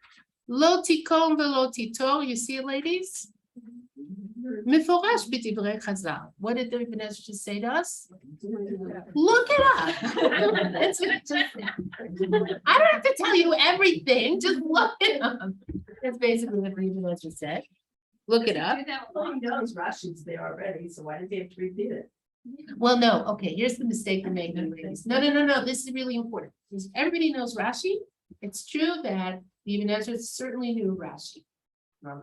Lo tikom velo titor, you see it, ladies? Meforash b'divrei Chazal. What did the Ibn Ezra just say to us? Look it up. That's what it just said. I don't have to tell you everything, just look it up. That's basically what the Ibn Ezra said. Look it up. Well, he knows Rashi's there already, so why did he have to repeat it? Well, no, okay, here's the mistake they made. No, this is really important. Because everybody knows Rashi. It's true that the Ibn Ezra certainly knew Rashi.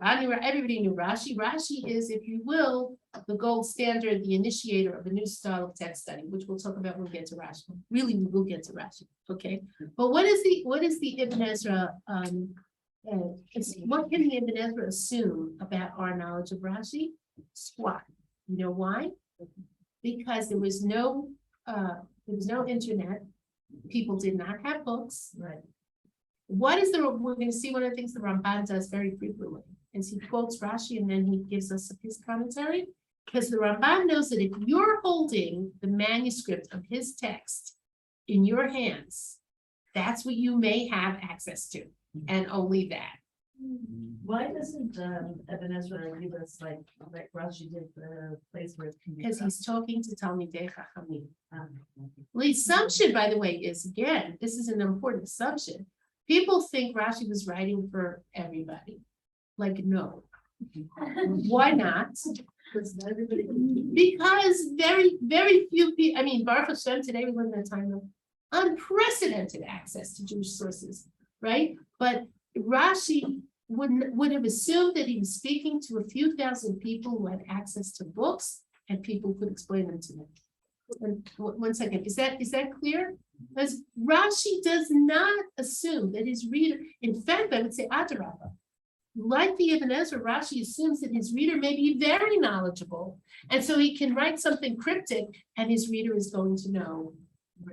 Everybody knew Rashi. Rashi is, if you will, the gold standard, the initiator of a new style of text study, which we'll talk about when we get to Rashi. Really, we will get to Rashi, okay? But what is the Ibn Ezra, what can the Ibn Ezra assume about our knowledge of Rashi? Squat. You know why? Because there was no internet. People did not have books. Right. We're going to see one of the things the Ramban does very frequently is he quotes Rashi and then he gives us his commentary, because the Ramban knows that if you're holding the manuscript of his text in your hands, that's what you may have access to, and only that. Why doesn't Ibn Ezra give us like Rashi did the place where it can be? Because he's talking to Talmidei Chachamim. The assumption, by the way, is, again, this is an important assumption. People think Rashi was writing for everybody. Like, no. Why not? Because very few people, I mean, Baruch Hashem, today we live in a time of unprecedented access to Jewish sources, right? But Rashi would have assumed that he was speaking to a few thousand people who had access to books and people could explain them to them. And one second, is that clear? Because Rashi does not assume that his reader, in fact, I would say Adarabah. Like the Ibn Ezra, Rashi assumes that his reader may be very knowledgeable. And so he can write something cryptic and his reader is going to know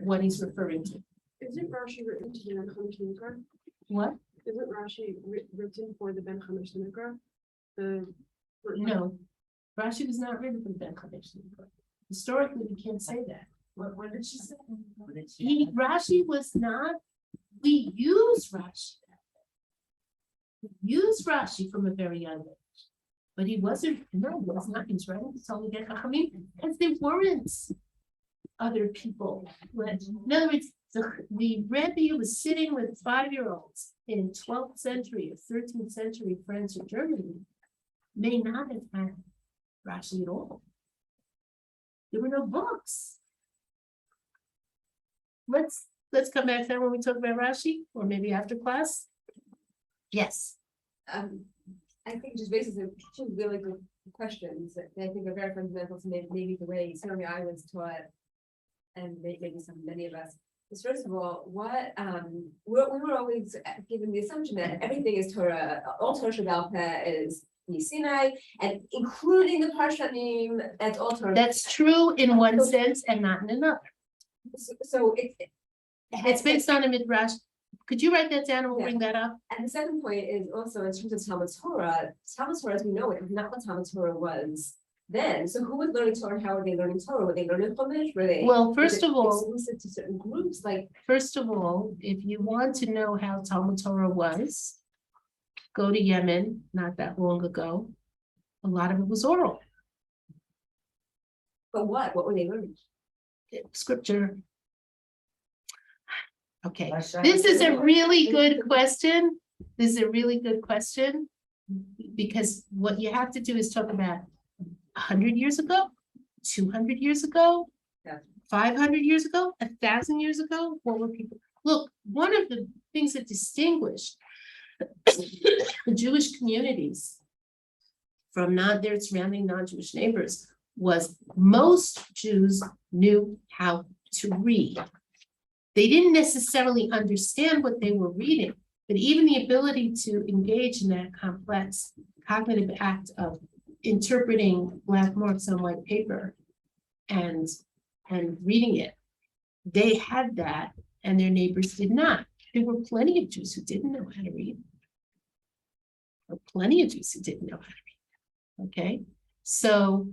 what he's referring to. Isn't Rashi written to the Ben Chamish Mikra? What? Isn't Rashi written for the Ben Chamish Mikra? No, Rashi was not written for the Ben Chamish. Historically, we can't say that. What did she say? Rashi was not, we use Rashi. We use Rashi from a very young age. But he wasn't, no, he was not, he was writing to Talmud Chachamim, because there weren't other people. In other words, the Rebbe was sitting with 5-year-olds in 12th century or 13th century France or Germany, may not have had Rashi at all. There were no books. Let's come back there when we talk about Rashi, or maybe after class. Yes. I think just raises two really good questions that I think are very fundamental to maybe the way certainly I was taught, and maybe many of us. Is first of all, what we were always given the assumption that everything is Torah, all Torah Shabbat is Sinai, and including the Parshanim, that's all Torah. That's true in one sense and not in another. So It's based on a midrash. Could you write that down and we'll bring that up? And the second point is also in terms of Talmud Torah, as we know it, is not what Talmud Torah was then. So who was learning Torah and how were they learning Torah? Were they learning Chumash? Were they? Well, first of all, exclusive to certain groups? Like, first of all, if you want to know how Talmud Torah was, go to Yemen, not that long ago. A lot of it was oral. but what? What were they learning? Scripture. Okay, this is a really good question. This is a really good question. Because what you have to do is talk about 100 years ago, 200 years ago, 500 years ago, 1,000 years ago. What were people? Look, one of the things that distinguished the Jewish communities from their surrounding non-Jewish neighbors was most Jews knew how to read. They didn't necessarily understand what they were reading, but even the ability to engage in that complex cognitive act of interpreting black marks on white paper and reading it, they had that and their neighbors did not. There were plenty of Jews who didn't know how to read. Or plenty of Jews who didn't know how to read. Okay, so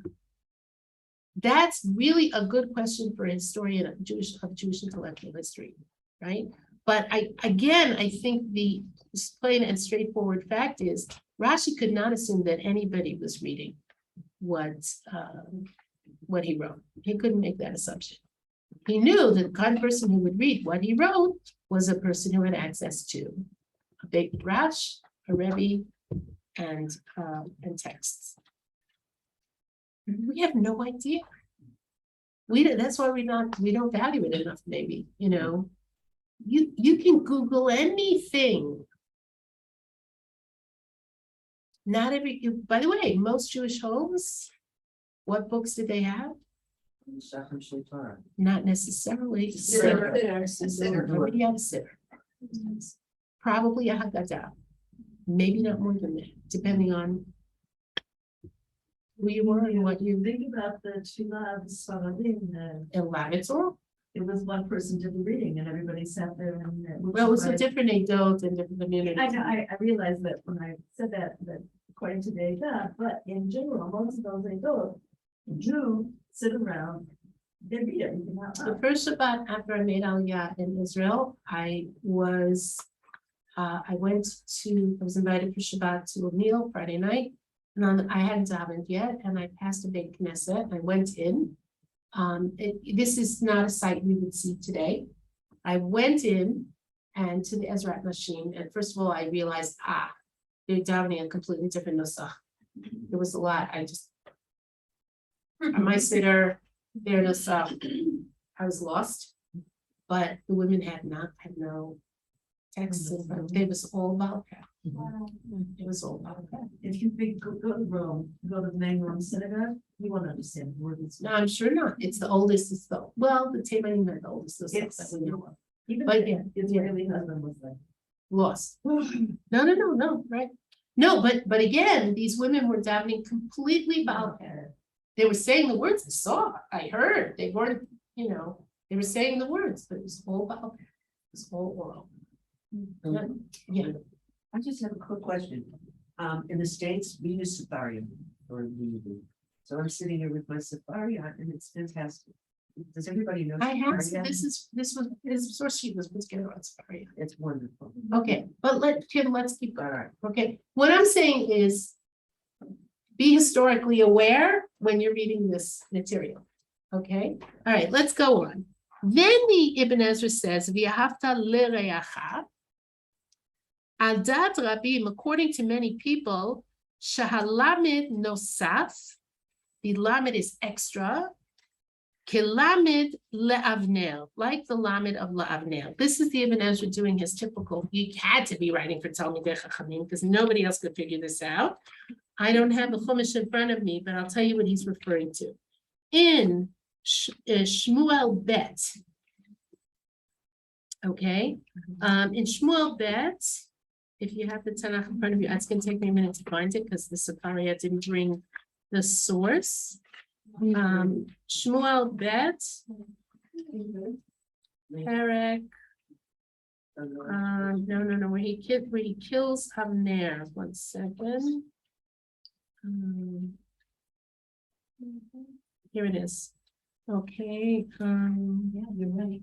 that's really a good question for a historian of Jewish intellectual history, right? But I think the plain and straightforward fact is Rashi could not assume that anybody was reading what he wrote. He couldn't make that assumption. He knew that the kind of person who would read what he wrote was a person who had access to a big drash, a Rebbe, and texts. We have no idea. That's why we don't value it enough, maybe, you know. You can Google anything. By the way, most Jewish homes, what books did they have? Not necessarily. Nobody had a sitter. Probably a Haggadah. Maybe not more than that, depending on who you were and what you Think about the Tefillah of Sfaradim, elaborate oral. it was one person did the reading and everybody sat there and. Well, it's a different adult and different community. I know, I realized that when I said that according to the Eidah, but in general, most of those adults do sit around, they read everything out The loud. first Shabbat after I made Aliyah in Israel, I was invited for Shabbat to a meal Friday night. And I hadn't davened yet, and I passed a big Knesset. I went in. This is not a sight we would see today. I went in and to the Ezrat Nashim, and first of all, I realized, They're davening a completely different nusach. It was a lot, my sitter, their nusach, I was lost. But the women had no texts in front, it was all about that. It was all about that. If you go to Rome, go to the main Rome synagogue, you won't understand words. No, I'm sure not, it's the oldest, the Temanim are the oldest nusach that we know of. Even But the Israeli husband was like. Lost. No, right? No, but again, these women were davening completely about her. They were saying the words, I saw, I heard, they weren't, they were saying the words, but it was all about her, this whole world. Yeah, I just have a quick question. In the States, we use Safari for reading. So I'm sitting here with my Safari on and it's fantastic. Does everybody know? I have, Safari? this source sheet was put together on Safari. It's wonderful. Okay, but let's keep All going. right. Okay, what I'm saying is be historically aware when you're reading this material. Okay, all right, let's go on. Then the Ibn Ezra says, "V'ahavta l'reacha." Adat Rabim, according to many people, shahalamid nosaf. The lamed is extra. Kilamid le'avnel, like the lamed of le'avnel. This is the Ibn Ezra doing his typical, he had to be writing for Talmidei Chachamim because nobody else could figure this out. I don't have the Chumash in front of me, but I'll tell you what he's referring to. In Shmuel Bet, okay, in Shmuel Bet, if you have the Tanakh in front of you, it's going to take me a minute to find it because the Sefaria didn't bring the source. Shmuel Bet, Perek, no, where he kills Avner. 1 second. Here it is. Okay, yeah, you're right.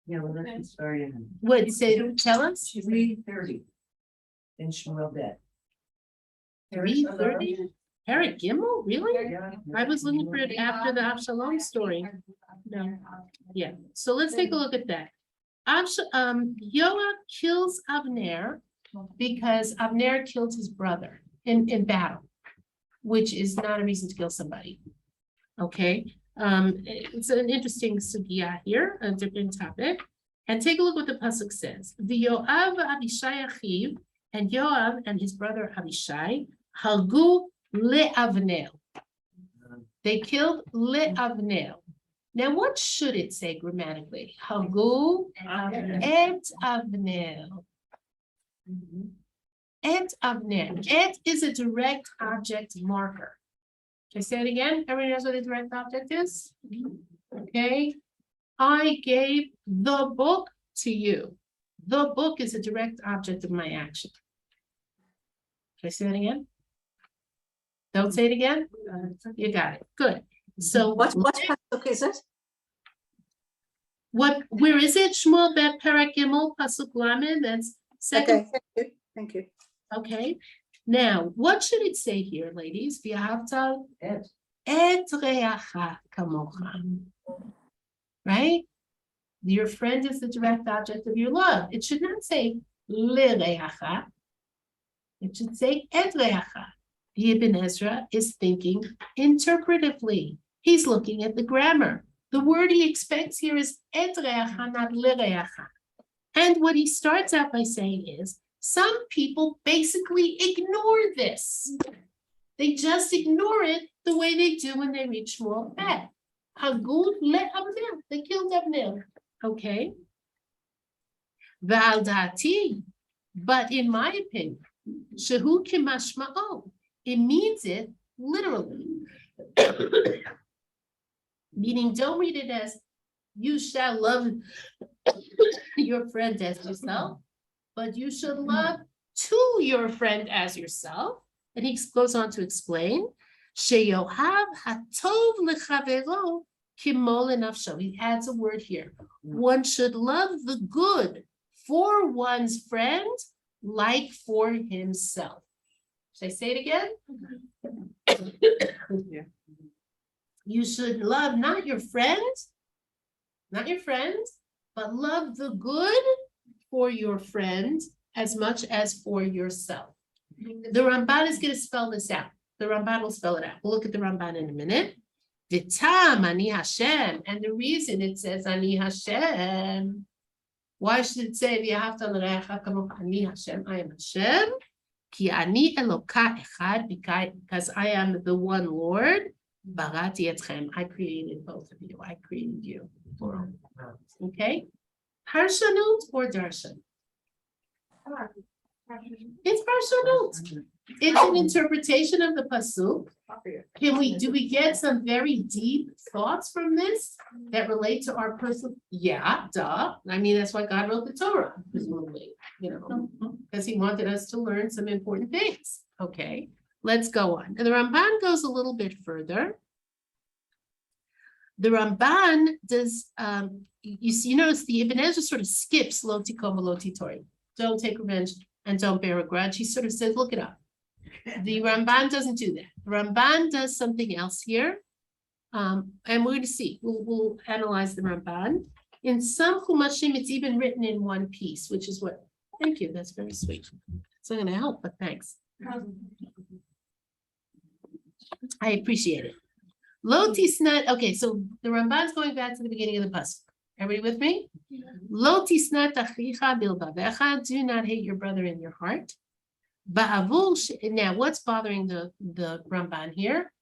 Yeah, well, that's Safari. What, tell us? 3:30. In Shmuel Bet. 3:30? Perek Gimel, really? Yeah. I was looking for it after the Absalom story. No, yeah, so let's take a look at that. Yoav kills Avner because Avner killed his brother in battle, which is not a reason to kill somebody. Okay, it's an interesting sugya here, a different topic. And take a look what the pasuk says. The Yoav Abishai Achiv, and Yoav and his brother Abishai, Hagu le'avnel. They killed le'avnel. Now, what should it say grammatically? Hagu et avnel. Et avnel. Et is a direct object marker. Can I say it again? Everybody knows what a direct object is? Okay. I gave the book to you. The book is a direct object of my action. Can I say it again? Don't say it again? You got it. Good. So What pasuk is it? where is it? Shmuel Bet Perek Gimel Pasuk Lamed. That's second. Okay, thank you. Okay. Now, what should it say here, ladies? V'ahavta et reacha kamocha. Right? Your friend is the direct object of your love. It should not say l'reacha. It should say et reacha. The Ibn Ezra is thinking interpretively. He's looking at the grammar. The word he expects here is et reacha, not l'reacha. And what he starts out by saying is, some people basically ignore this. They just ignore it the way they do when they read Shmuel Bet. Hagud le'avnel. They killed Avnel. Okay. V'al da'ati. But in my opinion, shehu kimashma'o. It means it literally. Meaning, don't read it as you shall love your friend as yourself, but you should love to your friend as yourself. And he goes on to explain, sheyohav hatov lechavero kimol nafsho. He adds a word here. One should love the good for one's friend like for himself. Should I say it again? You should love not your friend, but love the good for your friend as much as for yourself. The Ramban is gonna spell this out. The Ramban will spell it out. We'll look at the Ramban in a minute. V'tam ani Hashem, and the reason it says ani Hashem. Why should it say v'ahavta l'reacha kamocha ani Hashem? I am Hashem. Ki ani Eloka echad, because I am the one Lord. Barati etchem. I created both of you. I created you. Plural. Okay. Parshanut or darshan? It's parshanut. It's an interpretation of the pasuk. Do we get some very deep thoughts from this that relate to our personal? Yeah, duh. I mean, that's why God wrote the Torah, presumably, because he wanted us to learn some important things. Okay, let's go on. And the Ramban goes a little bit further. The Ramban does, you notice the Ibn Ezra sort of skips lo tikom lo titori. Don't take revenge and don't bear a grudge. He sort of says, look it up. The Ramban doesn't do that. The Ramban does something else here. And we're going to see. We'll analyze the Ramban. In some Chumashim, it's even written in one piece, which is what, thank you, that's very sweet. It's not going to help, but thanks. I appreciate it. Lo tisnat, okay, so the Ramban's going back to the beginning of the pasuk. Everybody with me? Lo tisnat achicha bilbavecha, do not hate your brother in your heart. Now, what's bothering the Ramban here?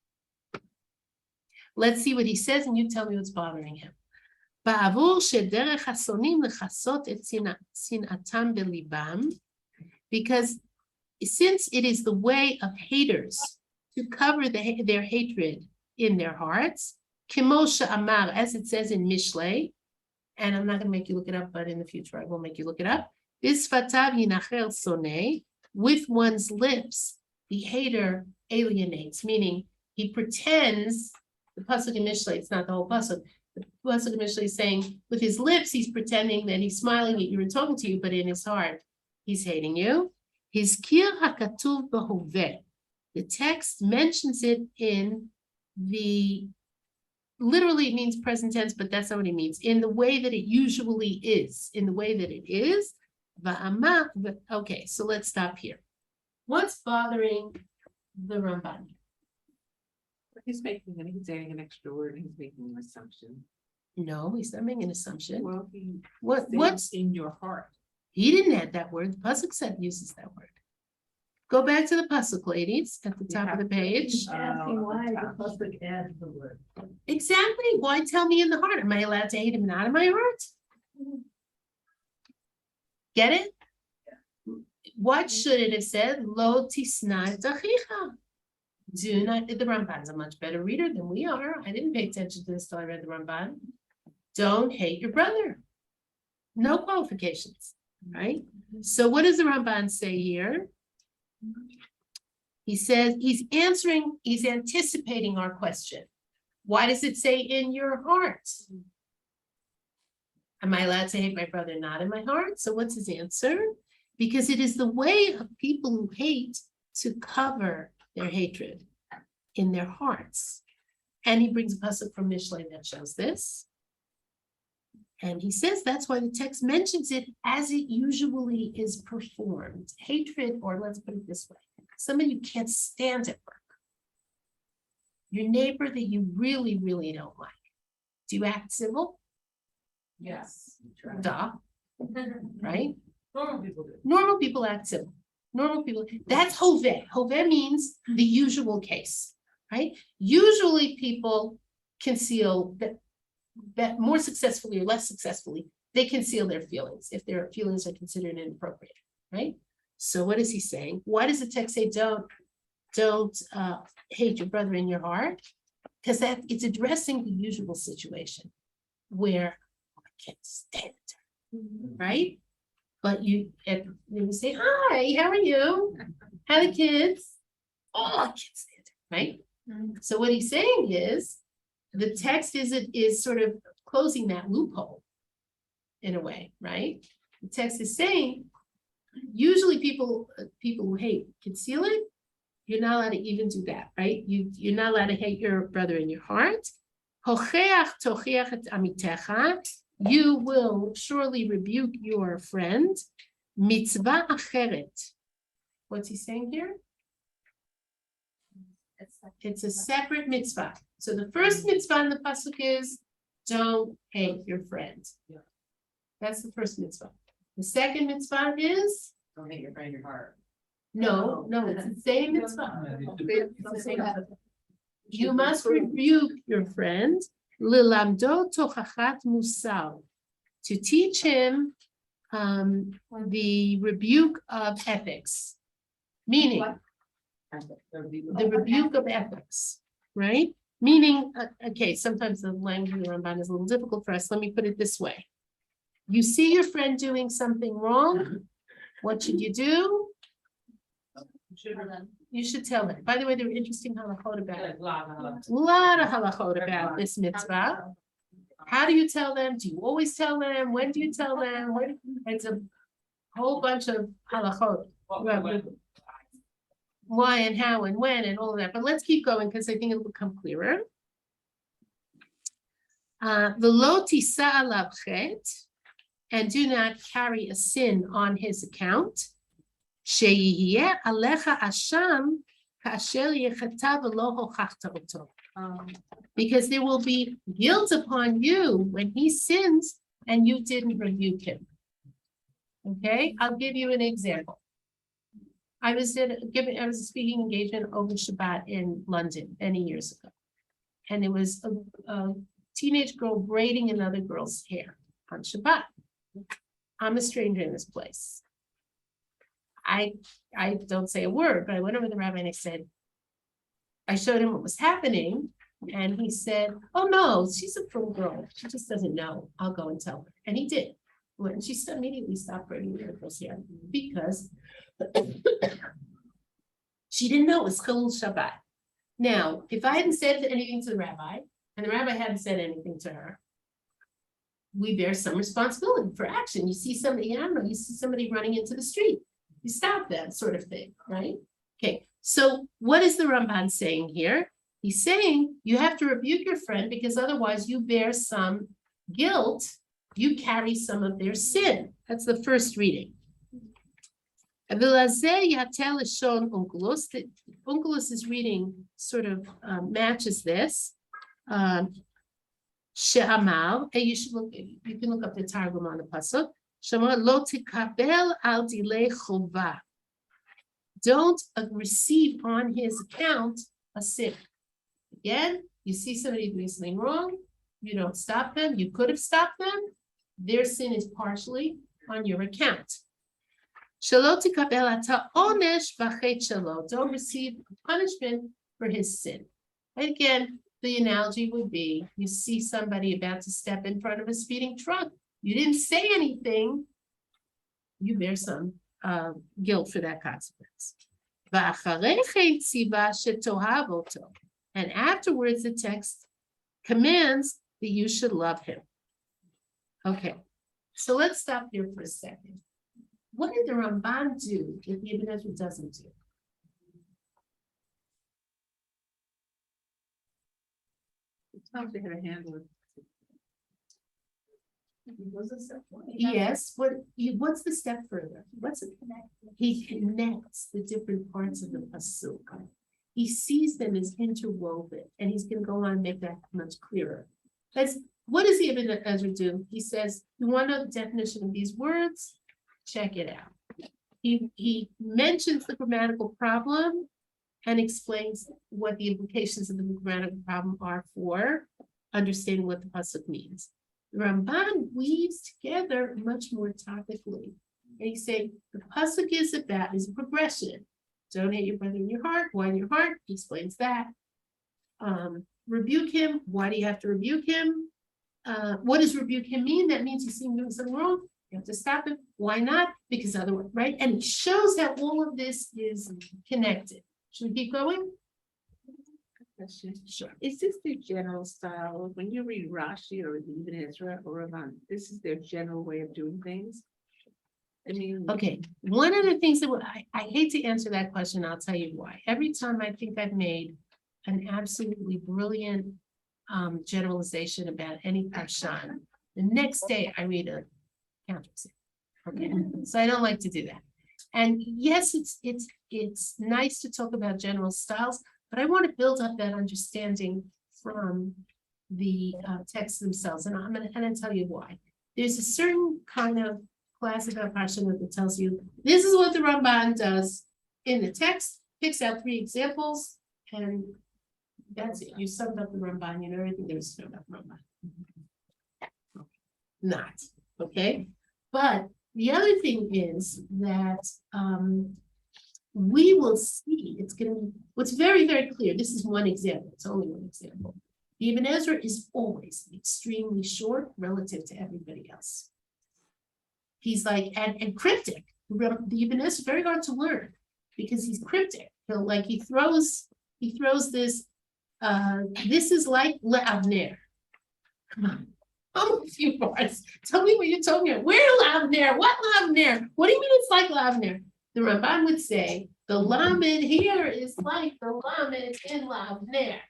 Let's see what he says, and you tell me what's bothering him. Because since it is the way of haters to cover their hatred in their hearts, Kimosha Amar, as it says in Mishlei, and I'm not going to make you look it up, but in the future I will make you look it up. Bisfatav yinachel sonei. With one's lips, the hater alienates, meaning he pretends, the pasuk in Mishlei, it's not the whole pasuk, the pasuk in Mishlei is saying, with his lips, he's pretending that he's smiling at you and talking to you, but in his heart, he's hating you. His kir hakatuv b'hoveh. The text mentions it in literally it means present tense, but that's not what it means. In the way that it usually is, in the way that it is. Okay, so let's stop here. What's bothering the Ramban? He's adding an extra word, he's making an assumption. No, he's not making an assumption. Well, What's in your heart? He didn't add that word. The pasuk said uses that word. Go back to the pasuk, ladies, at the top of the page. Asking why the pasuk adds the word. Exactly. Why tell me in the heart? Am I allowed to hate him not in my heart? Get it? What should it have said? Lo tisna dachicha. Do not, the Ramban's a much better reader than we are. I didn't pay attention to this till I read the Ramban. Don't hate your brother. No qualifications, right? So what does the Ramban say here? He says he's anticipating our question. Why does it say in your heart? Am I allowed to hate my brother not in my heart? So what's his answer? Because it is the way of people who hate to cover their hatred in their hearts. And he brings a pasuk from Mishlei that shows this. And he says that's why the text mentions it as it usually is performed. Hatred, or let's put it this way, somebody you can't stand at work. Your neighbor that you really, really don't like. Do you act civil? Yes. Duh, right? Normal people do. Normal people act civil. Normal people, that's hoveh. Hoveh means the usual case, right? Usually people conceal that more successfully or less successfully, they conceal their feelings if their feelings are considered inappropriate, right? So what is he saying? Why does the text say don't hate your brother in your heart? Because that it's addressing the usual situation where I can't stand her, right? But you say, hi, how are you? How are the kids? Oh, I can't stand it, right? So what he's saying is, the text is sort of closing that loophole in a way, right? The text is saying, usually people who hate conceal it. You're not allowed to even do that, right? You're not allowed to hate your brother in your heart. You will surely rebuke your friend. Mitzvah acheret. What's he saying here? It's like- It's a separate mitzvah. So the first mitzvah in the pasuk is, don't hate your friend. Yeah. That's the first mitzvah. The second mitzvah is, Don't hate your friend, your heart. no, it's the same mitzvah. It's the same mitzvah. You must rebuke your friend, lilamdo tochachat musar, to teach him the rebuke of ethics. Meaning, the rebuke of ethics, right? Meaning, okay, sometimes the language of the Ramban is a little difficult for us. Let me put it this way. You see your friend doing something wrong, what should you do? You should tell him. By the way, there were interesting halachot about it. A lot of halachot about this mitzvah. How do you tell them? Do you always tell them? When do you tell them? It's a whole bunch of halachot. Why and how and when and all of that. But let's keep going because I think it'll become clearer. V'lo tisa alav chet, and do not carry a sin on his account. Sheyihyeh alecha asham kasher yechata v'lo hochachta oto. Because there will be guilt upon you when he sins and you didn't rebuke him. Okay, I'll give you an example. I was a speaking engagement over Shabbat in London many years ago. And it was a teenage girl braiding another girl's hair on Shabbat. I'm a stranger in this place. I don't say a word, but I went over to the rabbi and I said, I showed him what was happening. And he said, oh no, she's a pro girl. She just doesn't know. I'll go and tell her. And he did. When she immediately stopped braiding her girl's hair because she didn't know it was Chilul Shabbat. Now, if I hadn't said anything to the rabbi, and the rabbi hadn't said anything to her, we bear some responsibility for action. You see somebody, I don't know, you see somebody running into the street, you stop them, sort of thing, right? Okay, so what is the Ramban saying here? He's saying you have to rebuke your friend because otherwise you bear some guilt, you carry some of their sin. That's the first reading. Unkelos' reading sort of matches this. She'amar, and you should look, you can look up the Targum on the pasuk. She'amar lo tikabel al dilei chova. Don't receive on his account a sin. Again, you see somebody doing something wrong, you don't stop them. You could have stopped them. Their sin is partially on your account. Don't receive punishment for his sin. Again, the analogy would be, you see somebody about to step in front of a speeding truck. You didn't say anything. You bear some guilt for that consequence. And afterwards, the text commands that you should love him. Okay, so let's stop here for a second. What did the Ramban do that the Ibn Ezra doesn't do? How to handle it. Yes, what's the step further? What's it connect? He connects the different parts of the pasuk. He sees them as interwoven, and he's going to go on and make that much clearer. What does the Ibn Ezra do? He says, you want to know the definition of these words? Check it out. He mentions the grammatical problem and explains what the implications of the grammatical problem are for understanding what the pasuk means. The Ramban weaves together much more topically. And he's saying the pasuk is a progression. Don't hate your brother in your heart. Why in your heart? He explains that. Rebuke him. Why do you have to rebuke him? What does rebuke him mean? That means you see him doing something wrong. You have to stop him. Why not? Because otherwise, right? And it shows how all of this is connected. Should we keep going? Question. Sure. Is this the general style when you read Rashi or Ibn Ezra or Ravan? This is their general way of doing things. I mean, Okay, one of the things that I hate to answer that question, I'll tell you why. Every time I think I've made an absolutely brilliant generalization about any parshan, the next day I read a counter. Okay, so I don't like to do that. And yes, it's nice to talk about general styles, but I want to build up that understanding from the texts themselves, and I'm gonna tell you why. There's a certain kind of classical Parshanim that tells you, this is what the Ramban does in the text, picks out 3 examples, and that's it. You summed up the Ramban, you know everything there is to know about the Ramban. Not, okay? But the other thing is that we will see, it's gonna be, what's very, very clear, this is one example, it's only one example. The Ibn Ezra is always extremely short relative to everybody else. He's like, and cryptic. The Ibn Ezra is very hard to learn because he's cryptic. He'll like, he throws this, this is like Le'avner. Come on. Oh, a few bars. Tell me what you're talking about. Where Le'avner? What Le'avner? What do you mean it's like Le'avner? The Ramban would say, the Lamed here is like the Lamed in Le'avner.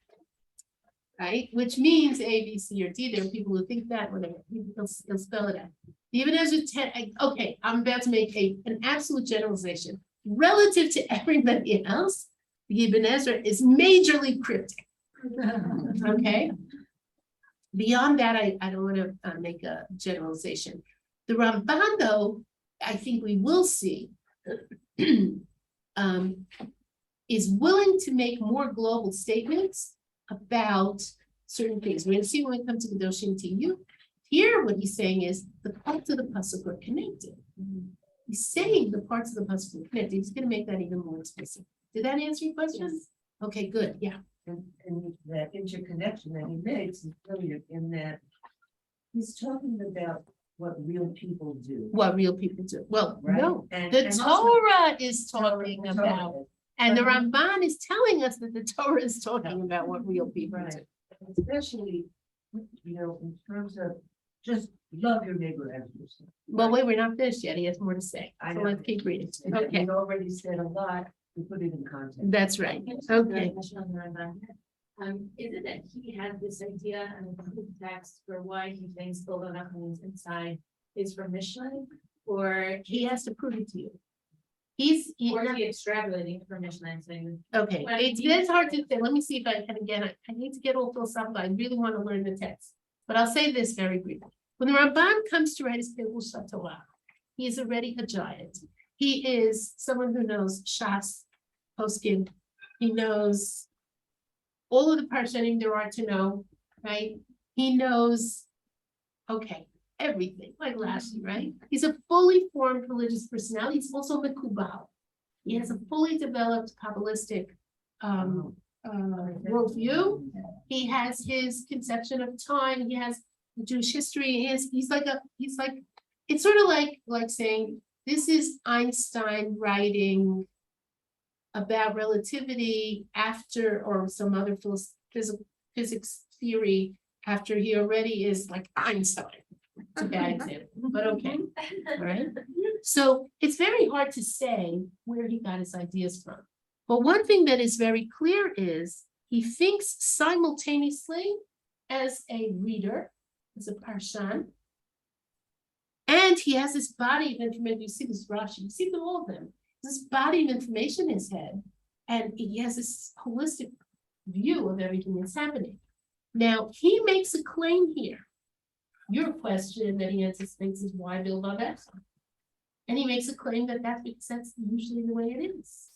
Right? Which means A, B, C, or D. There are people who think that, whatever. He'll spell it out. Even as a 10, okay, I'm about to make an absolute generalization. Relative to everybody else, the Ibn Ezra is majorly cryptic. Okay? Beyond that, I don't want to make a generalization. The Ramban, though, I think we will see, is willing to make more global statements about certain things. We're going to see when we come to the Kedoshim Tiyu. Here, what he's saying is the parts of the pasuk are connected. He's saying the parts of the pasuk are connected. He's going to make that even more explicit. Did that answer your question? Yes. Okay, good. Yeah. And that interconnection that he makes is brilliant in that he's talking about what real people do. What real people do. Well, Right? no, And the also- Torah is talking Torah. about, and the Ramban is telling us that the Torah is talking about what real people do. Right, especially, you know, in terms of just love your neighbor as yourself. Well, wait, we're not finished yet. He has more to say. I So know. let's keep reading. And Okay, we already said a lot, we put it in context. that's right. Okay. Is it that he had this idea and the text for why he thinks Golden means inside is from Michelin? Or He has to prove it to you. or is he extrapolating from Michelin saying? Okay, Well, it's hard to say. Let me see if I can, again, I need to get all philosophical. I really want to learn the text. But I'll say this very briefly. When the Ramban comes to write his Pirush Torah, he is already a giant. He is someone who knows Shas, Poskim. He knows all of the Parshanim there are to know, right? He knows, okay, everything, like Rashi, right? He's a fully formed religious personality. He's also Mekubal. He has a fully developed Kabbalistic worldview. He has his conception of time. He has Jewish history. He's like, it's sort of like saying, this is Einstein writing about relativity after, or some other physics theory after he already is like Einstein. It's a bad example, but okay, all right? So it's very hard to say where he got his ideas from. But one thing that is very clear is he thinks simultaneously as a reader, as a parshan, and he has this body of information. You see this Rashi, you see all of them. This body of information in his head, and he has this holistic view of everything that's happening. Now, he makes a claim here. Your question that he anticipates is why build on that? And he makes a claim that that's usually the way it is.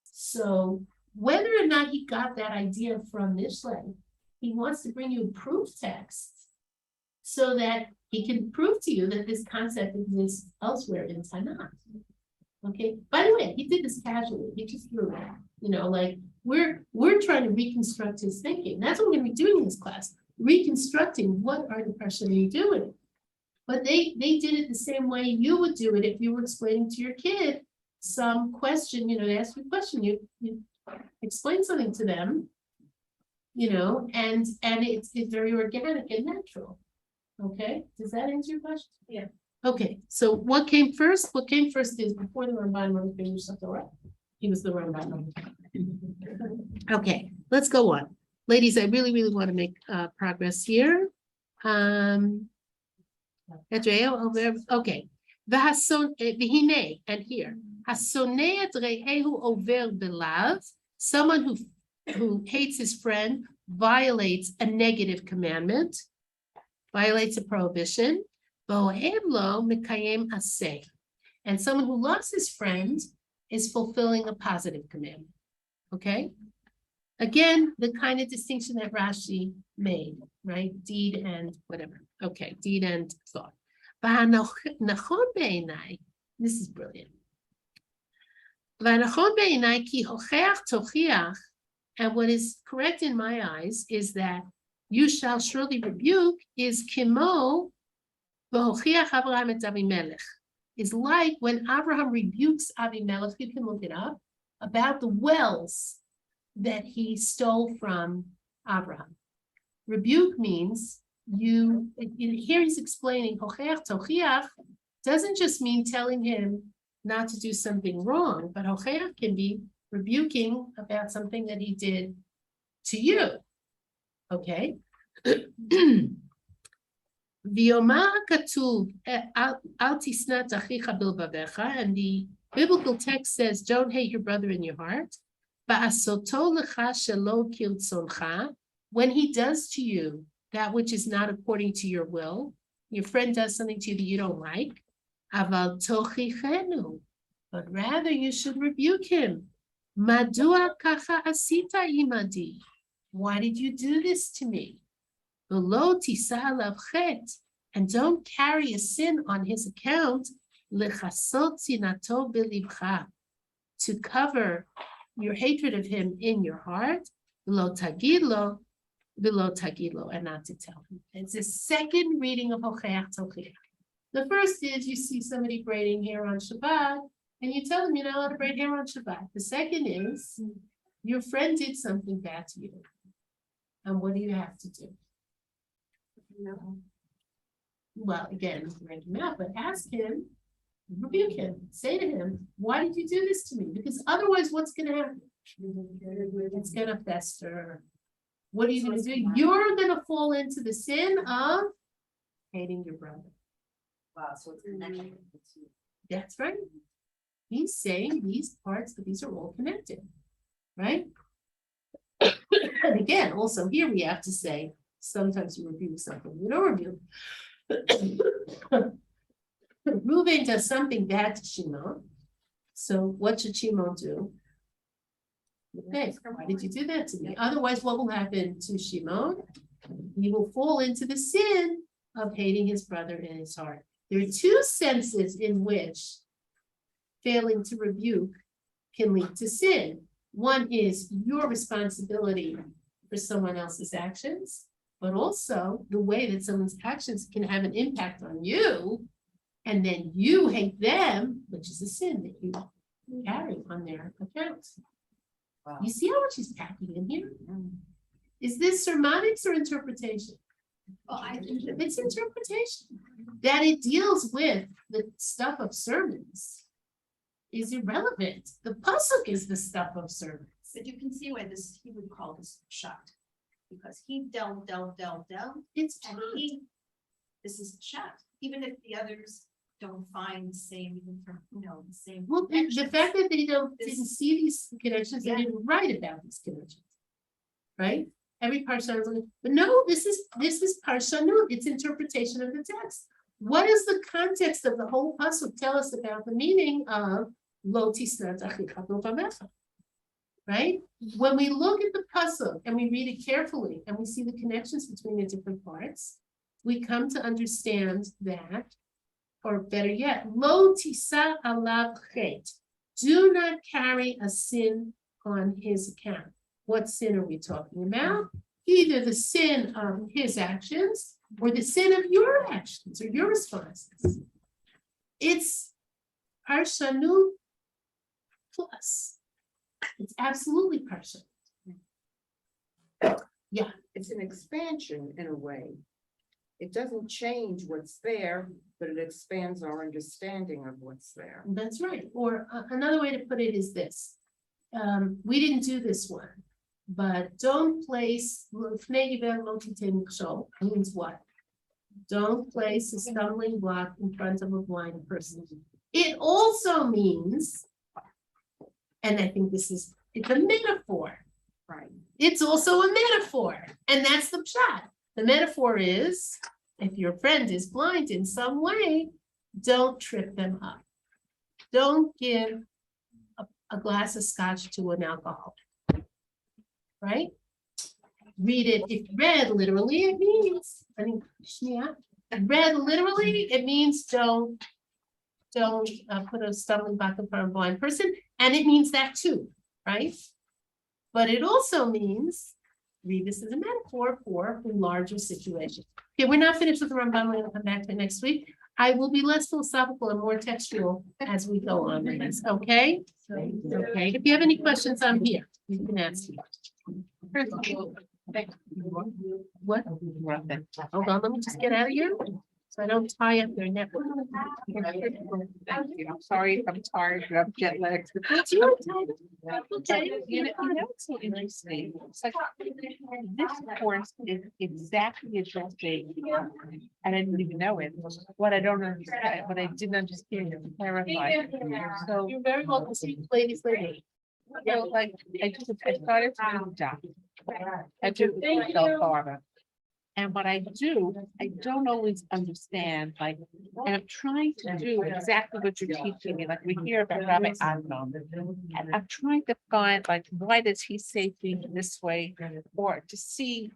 So whether or not he got that idea from Michelin, he wants to bring you a proof text so that he can prove to you that this concept exists elsewhere in Tanakh. Okay, by the way, he did this casually, he just threw it out, you know, like we're trying to reconstruct his thinking. That's what we're gonna be doing in this class, reconstructing what are the Parshanim doing. But they did it the same way you would do it if you were explaining to your kid some question, you know, they ask you a question, you explain something to them, you know, and it's very organic and natural. Okay, does that answer your question? Yeah. Okay, so what came first? What came first is before the Ramban wrote the Pirush Torah. He was the Ramban. Okay, let's go on. Ladies, I really want to make progress here. Okay, V'hine, and here, hasoneh et re'ehu over belav, someone who hates his friend violates a negative commandment, violates a prohibition. Bo'ohem lo mekayem aseh, and someone who loves his friend is fulfilling a positive commandment. Okay? Again, the kind of distinction that Rashi made, right? Deed and whatever. Okay, deed and thought. V'hanachon be'enai, this is brilliant. V'hanachon be'enai ki hocheach tochiach, and what is correct in my eyes is that you shall surely rebuke is kimo v'hochiach Abraham et Avimelech, is like when Abraham rebukes Avimelech, you can look it up, about the wells that he stole from Abraham. Rebuke means here he's explaining, hocheach tochiach doesn't just mean telling him not to do something wrong, but hocheach can be rebuking about something that he did to you. Okay? V'yomar katuv al tisnat achicha bilvavecha, and the biblical text says, don't hate your brother in your heart. Ba'asoto lecha shelo kirtzoncha, when he does to you that which is not according to your will, your friend does something to you that you don't like, aval tochichenu, but rather you should rebuke him. Madua kacha asita imadi, why did you do this to me? V'lo tisa alav chet, and don't carry a sin on his account, lechasot sinato belibcha, to cover your hatred of him in your heart, v'lo tagilo, and not to tell him. It's the second reading of hocheach tochiach. The first is you see somebody braiding hair on Shabbat, and you tell them you're not allowed to braid hair on Shabbat. The second is your friend did something bad to you, and what do you have to do? Well, again, break him out, but ask him, rebuke him, say to him, why did you do this to me? Because otherwise, what's going to happen? It's going to fester. What are you going to do? You're going to fall into the sin of hating your brother. Wow, so it's connected. That's right. He's saying these parts, but these are all connected, right? And again, also here we have to say, sometimes you rebuke something, you don't rebuke. Reuven does something bad to Shimon. So what should Shimon do? Okay, why did you do that to me? Otherwise, what will happen to Shimon? He will fall into the sin of hating his brother in his heart. There are two senses in which failing to rebuke can lead to sin. One is your responsibility for someone else's actions, but also the way that someone's actions can have an impact on you, and then you hate them, which is a sin that you carry on their account. Wow. You see how much he's packing in here? Is this sermonics or interpretation? Well, I It's interpretation. That it deals with the stuff of sermons is irrelevant. The pasuk is the stuff of sermons. But you can see why this, he would call this shot. Because he delved, It's and this is shot, even if the others don't find the same, the same. well, the connections. fact that they didn't This- see these connections, they Yeah. didn't write about these connections. Right? Every parsha is like, but no, this is parshanut, it's interpretation of the text. What does the context of the whole pasuk tell us about the meaning of lo tisnat achicha b'vavecha? Right? When we look at the pasuk and we read it carefully and we see the connections between the different parts, we come to understand that, or better yet, lo tisa alav chet, do not carry a sin on his account. What sin are we talking about? Either the sin of his actions or the sin of your actions or your responses. It's parshanut plus. It's absolutely partial. It's an expansion in a way. It doesn't change what's there, but it expands our understanding of what's there. That's right. Or another way to put it is this. We didn't do this one, but don't place means what? Don't place a stumbling block in front of a blind person. It also means, and I think it's a metaphor. Right. It's also a metaphor, and that's the shot. The metaphor is, if your friend is blind in some way, don't trip them up. Don't give a glass of scotch to an alcoholic. Right? Read it, if read literally, it means, read literally, it means don't put a stumbling block in front of a blind person, and it means that too, right? But it also means, read this as a metaphor for larger situations. Okay, we're not finished with the Rambam, we're gonna come back to it next week. I will be less philosophical and more textual as we go on with this, okay? Okay, if you have any questions, I'm here, you can ask me. What? Hold on, let me just get out of here, so I don't tie up their neck. Thank you. I'm sorry if I'm tired, but I'm jet lagged. It's your time. Okay. You know what's so interesting? It's like, this course is exactly addressing, and I didn't even know it, what I don't understand, what I didn't understand, to clarify. So, You're very welcome, see you ladies later. you know, like, I started to do doc. I do myself harder. And what I do, I don't always understand, like, and I'm trying to do exactly what you're teaching me, like we hear about Rabbi Adnon. And I'm trying to find, like, why does he say things this way, or to see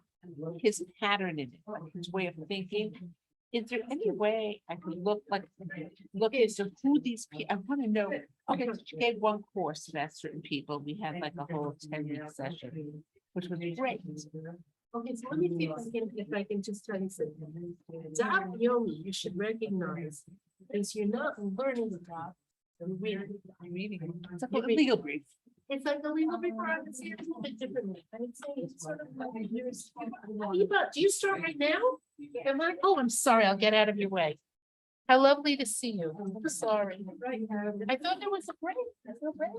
his pattern in it, like his way of thinking. Is there any way I could look into who these people, I want to know, okay, she gave one course to that certain people, we had like a whole 10-week session, which was great. Okay, so let me see if I can just tell you something. Daf yomi, you should recognize, is you're not learning the daf, you're reading. It's like a legal brief. It's like the legal brief, I would say it a little bit differently. I would say it's sort of like Eva, do you start right now? Am I? Oh, I'm sorry, I'll get out of your way. How lovely to see you. I'm sorry. I thought there was a break. There's no break.